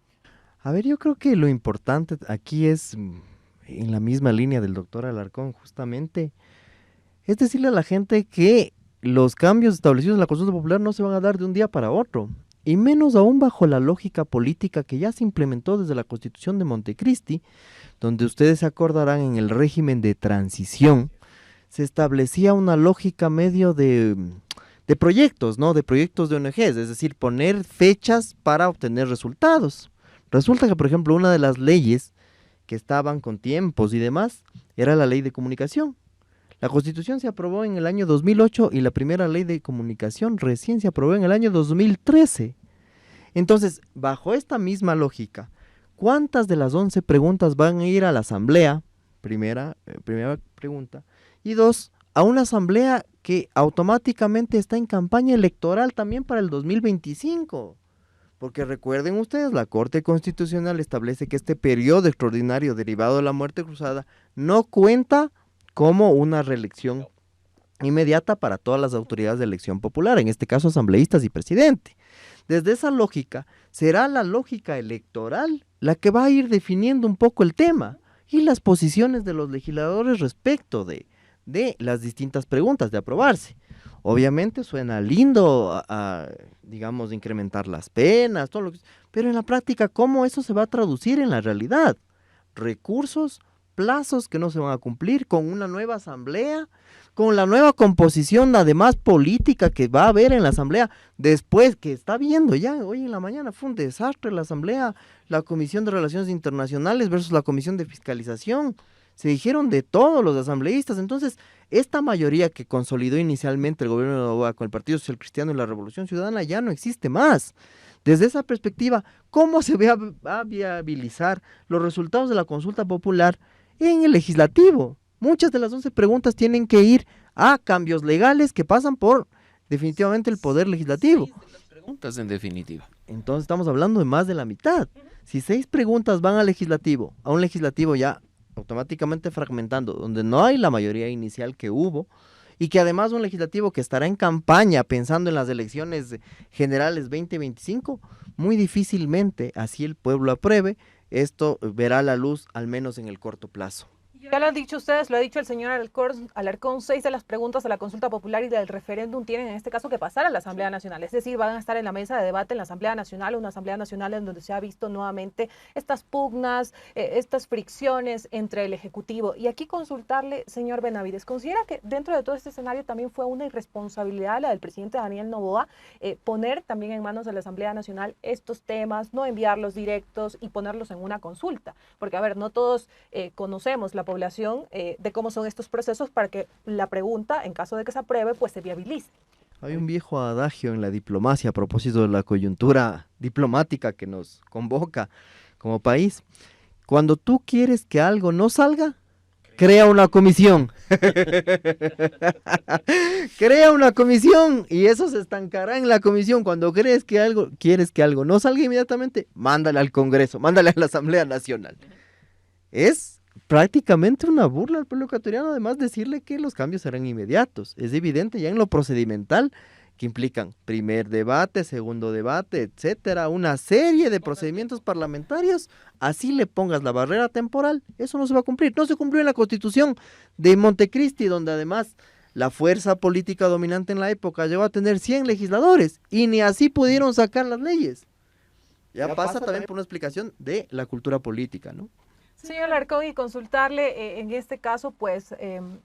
A ver, yo creo que lo importante aquí es, en la misma línea del doctor Alarcón, justamente, es decirle a la gente que los cambios establecidos en la consulta popular no se van a dar de un día para otro, y menos aún bajo la lógica política que ya se implementó desde la Constitución de Montecristi, donde ustedes se acordarán en el régimen de transición, se establecía una lógica medio de proyectos, ¿no? De proyectos de ONGs, es decir, poner fechas para obtener resultados. Resulta que, por ejemplo, una de las leyes que estaban con tiempos y demás era la ley de comunicación. La Constitución se aprobó en el año 2008 y la primera ley de comunicación recién se aprobó en el año 2013. Entonces, bajo esta misma lógica, ¿cuántas de las 11 preguntas van a ir a la Asamblea? Primera pregunta. Y dos, a una Asamblea que automáticamente está en campaña electoral también para el 2025. Porque recuerden ustedes, la Corte Constitucional establece que este periodo extraordinario derivado de la muerte cruzada no cuenta como una reelección inmediata para todas las autoridades de elección popular, en este caso asambleístas y presidente. Desde esa lógica, será la lógica electoral la que va a ir definiendo un poco el tema y las posiciones de los legisladores respecto de las distintas preguntas de aprobarse. Obviamente suena lindo, digamos, incrementar las penas, todo lo que, pero en la práctica, ¿cómo eso se va a traducir en la realidad? Recursos, plazos que no se van a cumplir con una nueva asamblea, con la nueva composición, además política que va a haber en la asamblea, después que está viendo ya, hoy en la mañana fue un desastre la asamblea, la Comisión de Relaciones Internacionales versus la Comisión de Fiscalización. Se dijeron de todos los asambleístas. Entonces, esta mayoría que consolidó inicialmente el gobierno de Noboa con el Partido Social Cristiano y la Revolución Ciudadana ya no existe más. Desde esa perspectiva, ¿cómo se va a viabilizar los resultados de la consulta popular en el legislativo? Muchas de las 11 preguntas tienen que ir a cambios legales que pasan por definitivamente el poder legislativo. 6 de las preguntas en definitiva. Entonces estamos hablando de más de la mitad. Si 6 preguntas van al legislativo, a un legislativo ya automáticamente fragmentando, donde no hay la mayoría inicial que hubo, y que además un legislativo que estará en campaña pensando en las elecciones generales 2025, muy difícilmente así el pueblo apruebe, esto verá la luz al menos en el corto plazo. Ya lo han dicho ustedes, lo ha dicho el señor Alarcón, 6 de las preguntas de la consulta popular y del referéndum tienen en este caso que pasar a la Asamblea Nacional, es decir, van a estar en la mesa de debate en la Asamblea Nacional, una Asamblea Nacional en donde se ha visto nuevamente estas pugnas, estas fricciones entre el Ejecutivo. Y aquí consultarle, señor Benavides, ¿considera que dentro de todo este escenario también fue una irresponsabilidad la del presidente Daniel Noboa poner también en manos de la Asamblea Nacional estos temas, no enviarlos directos y ponerlos en una consulta? Porque, a ver, no todos conocemos la población de cómo son estos procesos para que la pregunta, en caso de que se apruebe, pues se viabilice. Hay un viejo adagio en la diplomacia a propósito de la coyuntura diplomática que nos convoca como país. Cuando tú quieres que algo no salga, crea una comisión. Crea una comisión y eso se estancará en la comisión. Cuando quieres que algo no salga inmediatamente, mándale al Congreso, mándale a la Asamblea Nacional. Es prácticamente una burla al pueblo ecuatoriano, además decirle que los cambios serán inmediatos. Es evidente ya en lo procedimental que implican primer debate, segundo debate, etcétera, una serie de procedimientos parlamentarios, así le pongas la barrera temporal, eso no se va a cumplir. No se cumplió en la Constitución de Montecristi, donde además la fuerza política dominante en la época llegó a tener 100 legisladores y ni así pudieron sacar las leyes. Ya pasa también por una explicación de la cultura política, ¿no? Señor Alarcón, y consultarle en este caso, pues,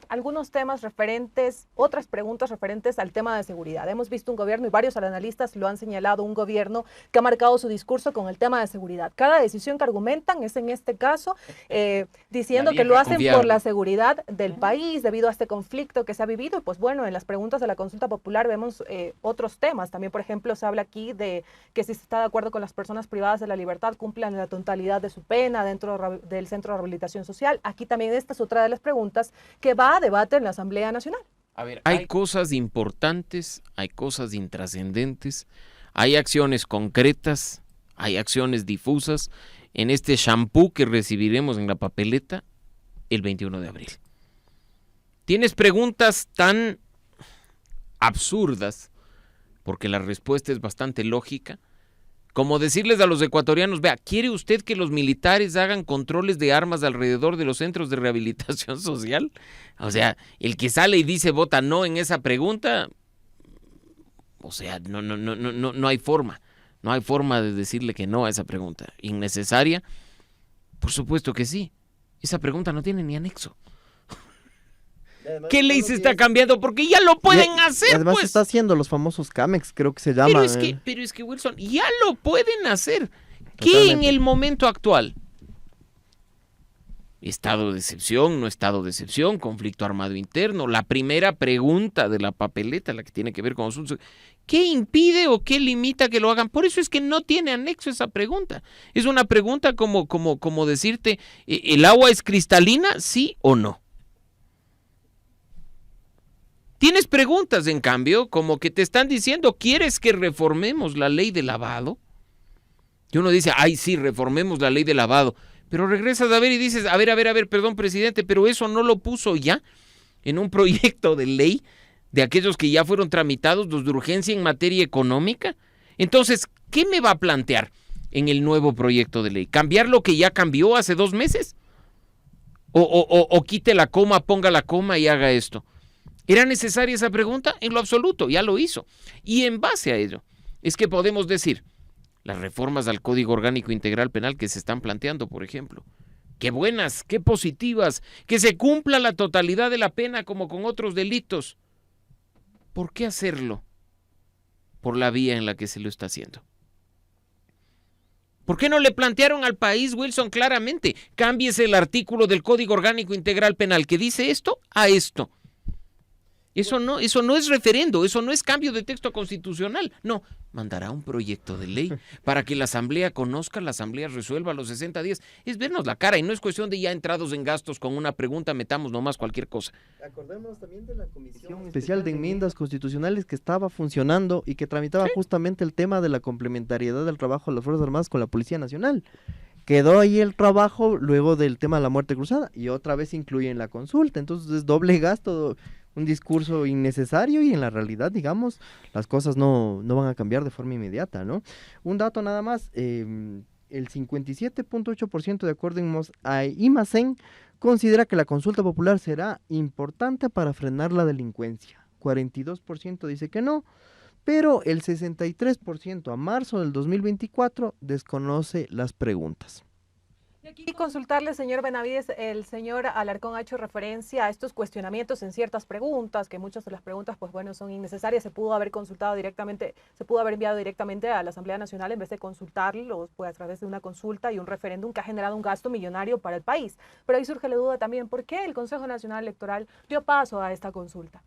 algunos temas referentes, otras preguntas referentes al tema de seguridad. Hemos visto un gobierno, y varios analistas lo han señalado, un gobierno que ha marcado su discurso con el tema de seguridad. Cada decisión que argumentan es en este caso diciendo que lo hacen por la seguridad del país, debido a este conflicto que se ha vivido. Y pues bueno, en las preguntas de la consulta popular vemos otros temas. También, por ejemplo, se habla aquí de que si se está de acuerdo con las personas privadas de la libertad, cumplan la totalidad de su pena dentro del Centro de Rehabilitación Social. Aquí también esta es otra de las preguntas que va a debate en la Asamblea Nacional. A ver, hay cosas importantes, hay cosas intrascendentes, hay acciones concretas, hay acciones difusas en este shampoo que recibiremos en la papeleta el 21 de abril. Tienes preguntas tan absurdas, porque la respuesta es bastante lógica, como decirles a los ecuatorianos, vea, ¿quiere usted que los militares hagan controles de armas alrededor de los centros de rehabilitación social? O sea, el que sale y dice vota no en esa pregunta, o sea, no hay forma. No hay forma de decirle que no a esa pregunta. ¿Innecesaria? Por supuesto que sí. Esa pregunta no tiene ni anexo. ¿Qué ley se está cambiando? Porque ya lo pueden hacer, además pues. se está haciendo los famosos CAMEX, creo que se llama. Pero es que Wilson, ya lo pueden hacer. ¿Qué en el momento actual? Estado de excepción, no estado de excepción, conflicto armado interno. La primera pregunta de la papeleta, la que tiene que ver con asuntos. ¿Qué impide o qué limita que lo hagan? Por eso es que no tiene anexo esa pregunta. Es una pregunta como decirte, ¿el agua es cristalina, sí o no? Tienes preguntas, en cambio, como que te están diciendo, ¿quieres que reformemos la ley de lavado? Y uno dice, ay, sí, reformemos la ley de lavado. Pero regresas a ver y dices, a ver, perdón, presidente, pero eso no lo puso ya en un proyecto de ley de aquellos que ya fueron tramitados, los de urgencia en materia económica. Entonces, ¿qué me va a plantear en el nuevo proyecto de ley? ¿Cambiar lo que ya cambió hace 2 meses? ¿O quite la coma, ponga la coma y haga esto? ¿Era necesaria esa pregunta? En lo absoluto, ya lo hizo. Y en base a ello, es que podemos decir, las reformas al Código Orgánico Integral Penal que se están planteando, por ejemplo, qué buenas, qué positivas, que se cumpla la totalidad de la pena como con otros delitos. ¿Por qué hacerlo? Por la vía en la que se lo está haciendo. ¿Por qué no le plantearon al país, Wilson, claramente, cámbiese el artículo del Código Orgánico Integral Penal que dice esto a esto? Eso no es referendo, eso no es cambio de texto constitucional. No, mandará un proyecto de ley para que la Asamblea conozca, la Asamblea resuelva a los 60 días. Es vernos la cara y no es cuestión de ya entrados en gastos con una pregunta, metamos nomás cualquier cosa. Acordémonos también de la Comisión Especial de Enmiendas Constitucionales que estaba funcionando y que tramitaba justamente el tema de la complementariedad del trabajo de las Fuerzas Armadas con la Policía Nacional. Quedó ahí el trabajo luego del tema de la muerte cruzada y otra vez incluye en la consulta. Entonces es doble gasto, un discurso innecesario y en la realidad, digamos, las cosas no van a cambiar de forma inmediata, ¿no? Un dato nada más, el 57.8% de acuerdo a IMACEN considera que la consulta popular será importante para frenar la delincuencia. 42% dice que no, pero el 63% a marzo del 2024 desconoce las preguntas. Y consultarle, señor Benavides, el señor Alarcón ha hecho referencia a estos cuestionamientos en ciertas preguntas, que muchas de las preguntas, pues bueno, son innecesarias. Se pudo haber consultado directamente, se pudo haber enviado directamente a la Asamblea Nacional en vez de consultarlos, pues a través de una consulta y un referéndum que ha generado un gasto millonario para el país. Pero ahí surge la duda también, ¿por qué el Consejo Nacional Electoral dio paso a esta consulta?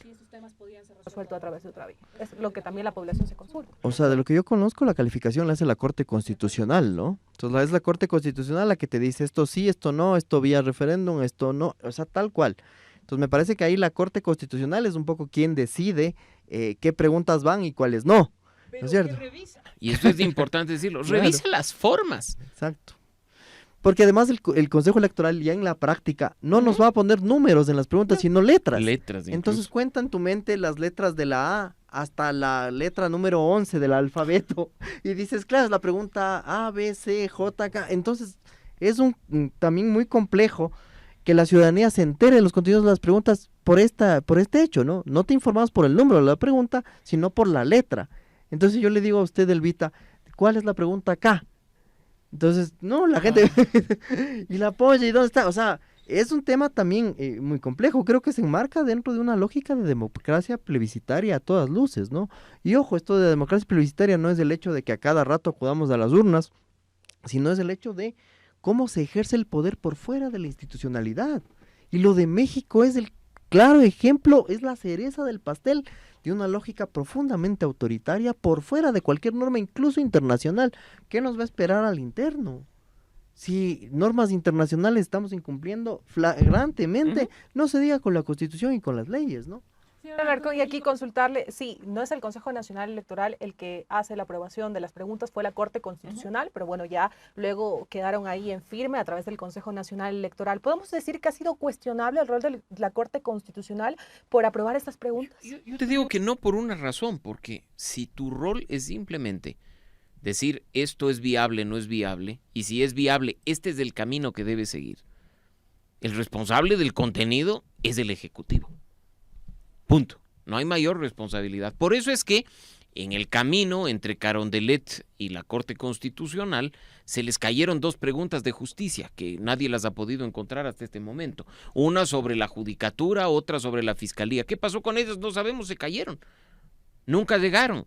Si esos temas podían ser resueltos a través de otra vía. Es lo que también la población se consulta. O sea, de lo que yo conozco, la calificación la hace la Corte Constitucional, ¿no? Entonces es la Corte Constitucional la que te dice esto sí, esto no, esto vía referéndum, esto no, o sea, tal cual. Entonces me parece que ahí la Corte Constitucional es un poco quien decide qué preguntas van y cuáles no. Pero ¿no es cierto? Revisa. Y esto es importante decirlo, revisa las formas. Exacto. Porque además el Consejo Electoral ya en la práctica no nos va a poner números en las preguntas, sino letras. Letras. Entonces cuenta en tu mente las letras de la A hasta la letra número 11 del alfabeto. Y dices, claro, es la pregunta A, B, C, J, K. Entonces, es también muy complejo que la ciudadanía se entere de los contenidos de las preguntas por este hecho, ¿no? No te informamos por el número de la pregunta, sino por la letra. Entonces yo le digo a usted, Elvita, ¿cuál es la pregunta acá? Entonces, no, la gente y la apoya, ¿y dónde está? O sea, es un tema también muy complejo, creo que se enmarca dentro de una lógica de democracia plebiscitaria a todas luces, ¿no? Y ojo, esto de democracia plebiscitaria no es el hecho de que a cada rato acudamos a las urnas, sino es el hecho de cómo se ejerce el poder por fuera de la institucionalidad. Y lo de México es el claro ejemplo, es la cereza del pastel de una lógica profundamente autoritaria por fuera de cualquier norma, incluso internacional. ¿Qué nos va a esperar al interno? Si normas internacionales estamos incumpliendo flagrantemente, no se diga con la Constitución y con las leyes, ¿no? Señor Alarcón, y aquí consultarle, sí, no es el Consejo Nacional Electoral el que hace la aprobación de las preguntas, fue la Corte Constitucional, pero bueno, ya luego quedaron ahí en firme a través del Consejo Nacional Electoral. ¿Podemos decir que ha sido cuestionable el rol de la Corte Constitucional por aprobar estas preguntas? Yo te digo que no por una razón, porque si tu rol es simplemente decir esto es viable, no es viable, y si es viable, este es el camino que debe seguir, el responsable del contenido es el Ejecutivo. Punto. No hay mayor responsabilidad. Por eso es que en el camino entre Carondelet y la Corte Constitucional se les cayeron dos preguntas de justicia que nadie las ha podido encontrar hasta este momento. Una sobre la judicatura, otra sobre la fiscalía. ¿Qué pasó con ellas? No sabemos, se cayeron. Nunca llegaron.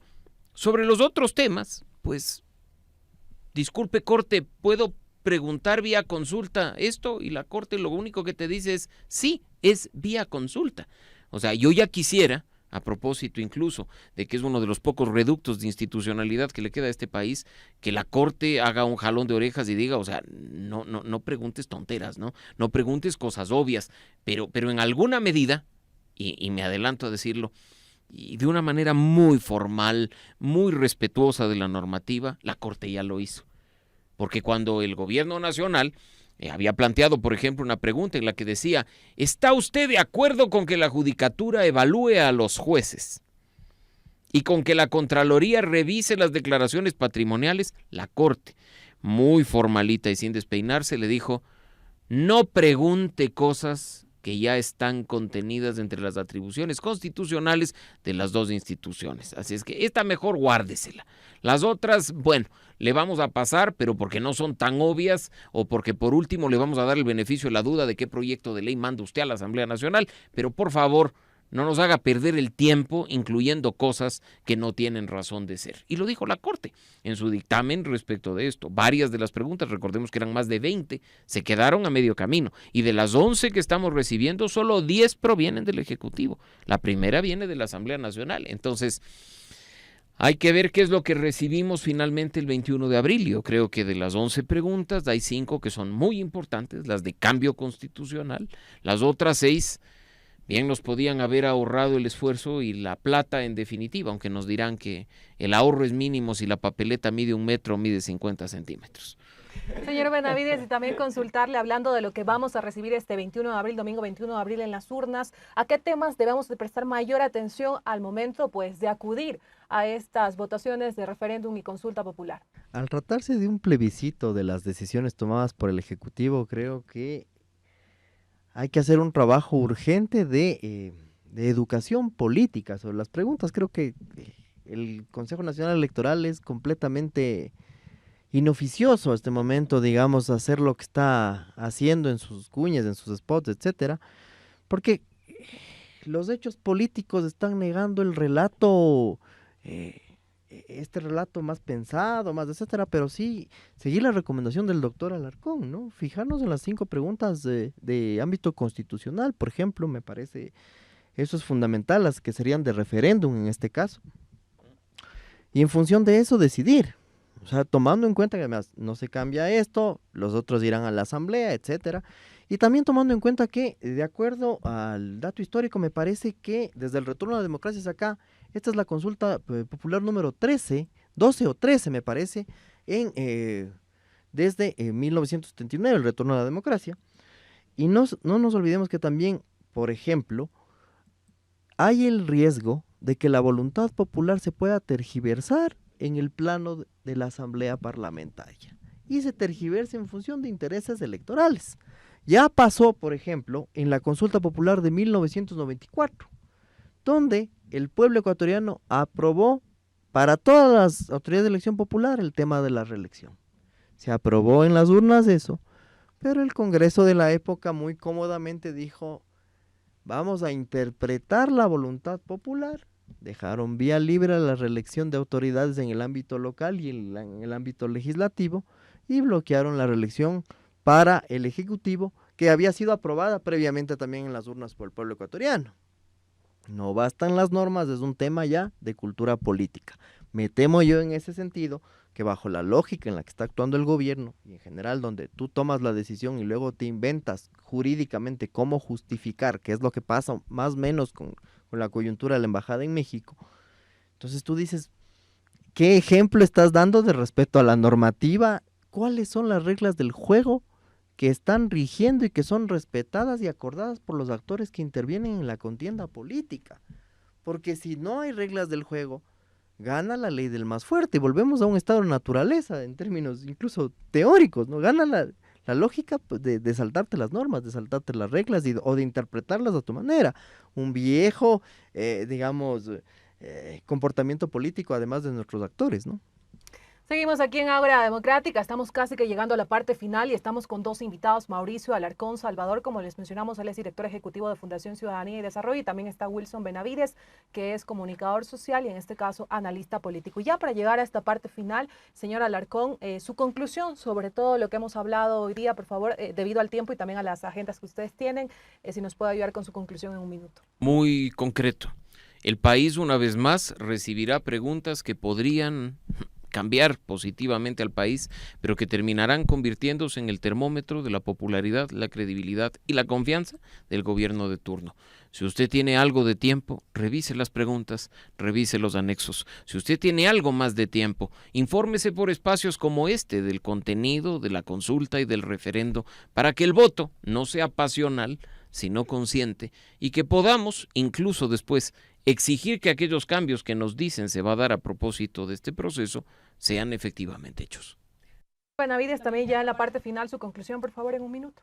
Sobre los otros temas, pues, disculpe Corte, ¿puedo preguntar vía consulta esto? Y la Corte lo único que te dice es, sí, es vía consulta. O sea, yo ya quisiera, a propósito incluso de que es uno de los pocos reductos de institucionalidad que le queda a este país, que la Corte haga un jalón de orejas y diga, o sea, no preguntes tonteras, no preguntes cosas obvias, pero en alguna medida, y me adelanto a decirlo, y de una manera muy formal, muy respetuosa de la normativa, la Corte ya lo hizo. Porque cuando el gobierno nacional había planteado, por ejemplo, una pregunta en la que decía, ¿está usted de acuerdo con que la judicatura evalúe a los jueces y con que la Contraloría revise las declaraciones patrimoniales? La Corte, muy formalita y sin despeinarse, le dijo, no pregunte cosas que ya están contenidas entre las atribuciones constitucionales de las dos instituciones. Así es que esta mejor guárdesela. Las otras, bueno, le vamos a pasar, pero porque no son tan obvias o porque por último le vamos a dar el beneficio de la duda de qué proyecto de ley manda usted a la Asamblea Nacional, pero por favor, no nos haga perder el tiempo incluyendo cosas que no tienen razón de ser. Y lo dijo la Corte en su dictamen respecto de esto. Varias de las preguntas, recordemos que eran más de 20, se quedaron a medio camino. Y de las 11 que estamos recibiendo, solo 10 provienen del Ejecutivo. La primera viene de la Asamblea Nacional. Entonces, hay que ver qué es lo que recibimos finalmente el 21 de abril. Yo creo que de las 11 preguntas hay 5 que son muy importantes, las de cambio constitucional. Las otras 6... bien nos podían haber ahorrado el esfuerzo y la plata en definitiva, aunque nos dirán que el ahorro es mínimo si la papeleta mide 1 metro o mide 50 centímetros. Señor Benavides, y también consultarle, hablando de lo que vamos a recibir este 21 de abril, domingo 21 de abril en las urnas, ¿a qué temas debemos de prestar mayor atención al momento pues de acudir a estas votaciones de referéndum y consulta popular? Al tratarse de un plebiscito de las decisiones tomadas por el Ejecutivo, creo que hay que hacer un trabajo urgente de educación política sobre las preguntas. Creo que el Consejo Nacional Electoral es completamente inoficioso a este momento, digamos, hacer lo que está haciendo en sus cuñas, en sus spots, etcétera, porque los hechos políticos están negando el relato, este relato más pensado, más etcétera, pero sí seguir la recomendación del doctor Alarcón, ¿no? Fijarnos en las 5 preguntas de ámbito constitucional, por ejemplo, me parece eso es fundamental, las que serían de referéndum en este caso. Y en función de eso decidir, o sea, tomando en cuenta que además no se cambia esto, los otros irán a la asamblea, etcétera, y también tomando en cuenta que, de acuerdo al dato histórico, me parece que desde el retorno a la democracia hasta acá, esta es la consulta popular número 13, 12 o 13 me parece, desde 1979, el retorno a la democracia. Y no nos olvidemos que también, por ejemplo, hay el riesgo de que la voluntad popular se pueda tergiversar en el plano de la asamblea parlamentaria y se tergiverse en función de intereses electorales. Ya pasó, por ejemplo, en la consulta popular de 1994, donde el pueblo ecuatoriano aprobó para todas las autoridades de elección popular el tema de la reelección. Se aprobó en las urnas eso, pero el Congreso de la época muy cómodamente dijo, vamos a interpretar la voluntad popular. Dejaron vía libre a la reelección de autoridades en el ámbito local y en el ámbito legislativo y bloquearon la reelección para el Ejecutivo, que había sido aprobada previamente también en las urnas por el pueblo ecuatoriano. No bastan las normas, es un tema ya de cultura política. Me temo yo en ese sentido que bajo la lógica en la que está actuando el gobierno y en general donde tú tomas la decisión y luego te inventas jurídicamente cómo justificar, que es lo que pasa más o menos con la coyuntura de la embajada en México, entonces tú dices, ¿qué ejemplo estás dando de respeto a la normativa? ¿Cuáles son las reglas del juego que están rigiendo y que son respetadas y acordadas por los actores que intervienen en la contienda política? Porque si no hay reglas del juego, gana la ley del más fuerte y volvemos a un estado de naturaleza en términos incluso teóricos, ¿no? Gana la lógica de saltarte las normas, de saltarte las reglas o de interpretarlas a tu manera. Un viejo, comportamiento político además de nuestros actores, ¿no? Seguimos aquí en Ágora Democrática, estamos casi que llegando a la parte final y estamos con dos invitados, Mauricio Alarcón Salvador, como les mencionamos, él es director ejecutivo de Fundación Ciudadanía y Desarrollo, y también está Wilson Benavides, que es comunicador social y en este caso analista político. Y ya para llegar a esta parte final, señor Alarcón, su conclusión sobre todo lo que hemos hablado hoy día, por favor, debido al tiempo y también a las agendas que ustedes tienen, si nos puede ayudar con su conclusión en un minuto. Muy concreto. El país, una vez más, recibirá preguntas que podrían cambiar positivamente al país, pero que terminarán convirtiéndose en el termómetro de la popularidad, la credibilidad y la confianza del gobierno de turno. Si usted tiene algo de tiempo, revise las preguntas, revise los anexos. Si usted tiene algo más de tiempo, infórmese por espacios como este del contenido, de la consulta y del referendo, para que el voto no sea pasional, sino consciente, y que podamos, incluso después, exigir que aquellos cambios que nos dicen se va a dar a propósito de este proceso sean efectivamente hechos. Benavides, también ya en la parte final, su conclusión, por favor, en un minuto.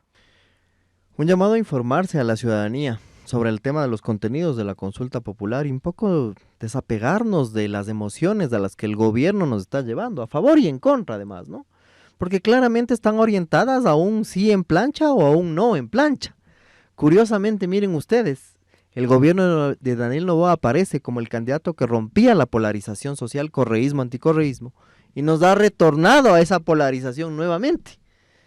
Un llamado a informarse a la ciudadanía sobre el tema de los contenidos de la consulta popular y un poco desapegarnos de las emociones a las que el gobierno nos está llevando, a favor y en contra además, ¿no? Porque claramente están orientadas a un sí en plancha o a un no en plancha. Curiosamente, miren ustedes, el gobierno de Daniel Noboa aparece como el candidato que rompía la polarización social, correísmo-anticorreísmo, y nos ha retornado a esa polarización nuevamente.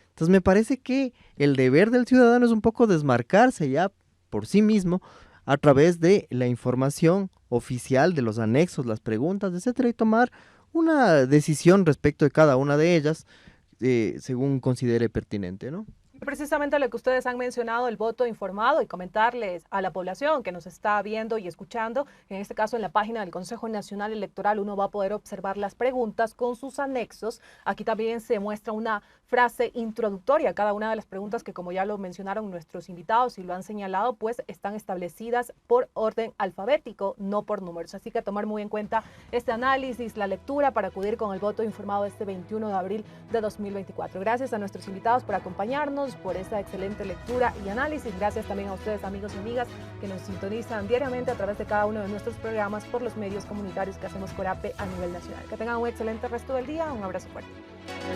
Entonces me parece que el deber del ciudadano es un poco desmarcarse ya por sí mismo a través de la información oficial de los anexos, las preguntas, etcétera, y tomar una decisión respecto de cada una de ellas según considere pertinente, ¿no? Precisamente lo que ustedes han mencionado, el voto informado, y comentarles a la población que nos está viendo y escuchando, en este caso en la página del Consejo Nacional Electoral uno va a poder observar las preguntas con sus anexos. Aquí también se muestra una frase introductoria a cada una de las preguntas que, como ya lo mencionaron nuestros invitados y lo han señalado, pues están establecidas por orden alfabético, no por números. Así que tomar muy en cuenta este análisis, la lectura para acudir con el voto informado este 21 de abril de 2024. Gracias a nuestros invitados por acompañarnos, por esta excelente lectura y análisis. Gracias también a ustedes, amigos y amigas, que nos sintonizan diariamente a través de cada uno de nuestros programas por los medios comunitarios que hacemos Corape a nivel nacional. Que tengan un excelente resto del día. Un abrazo fuerte.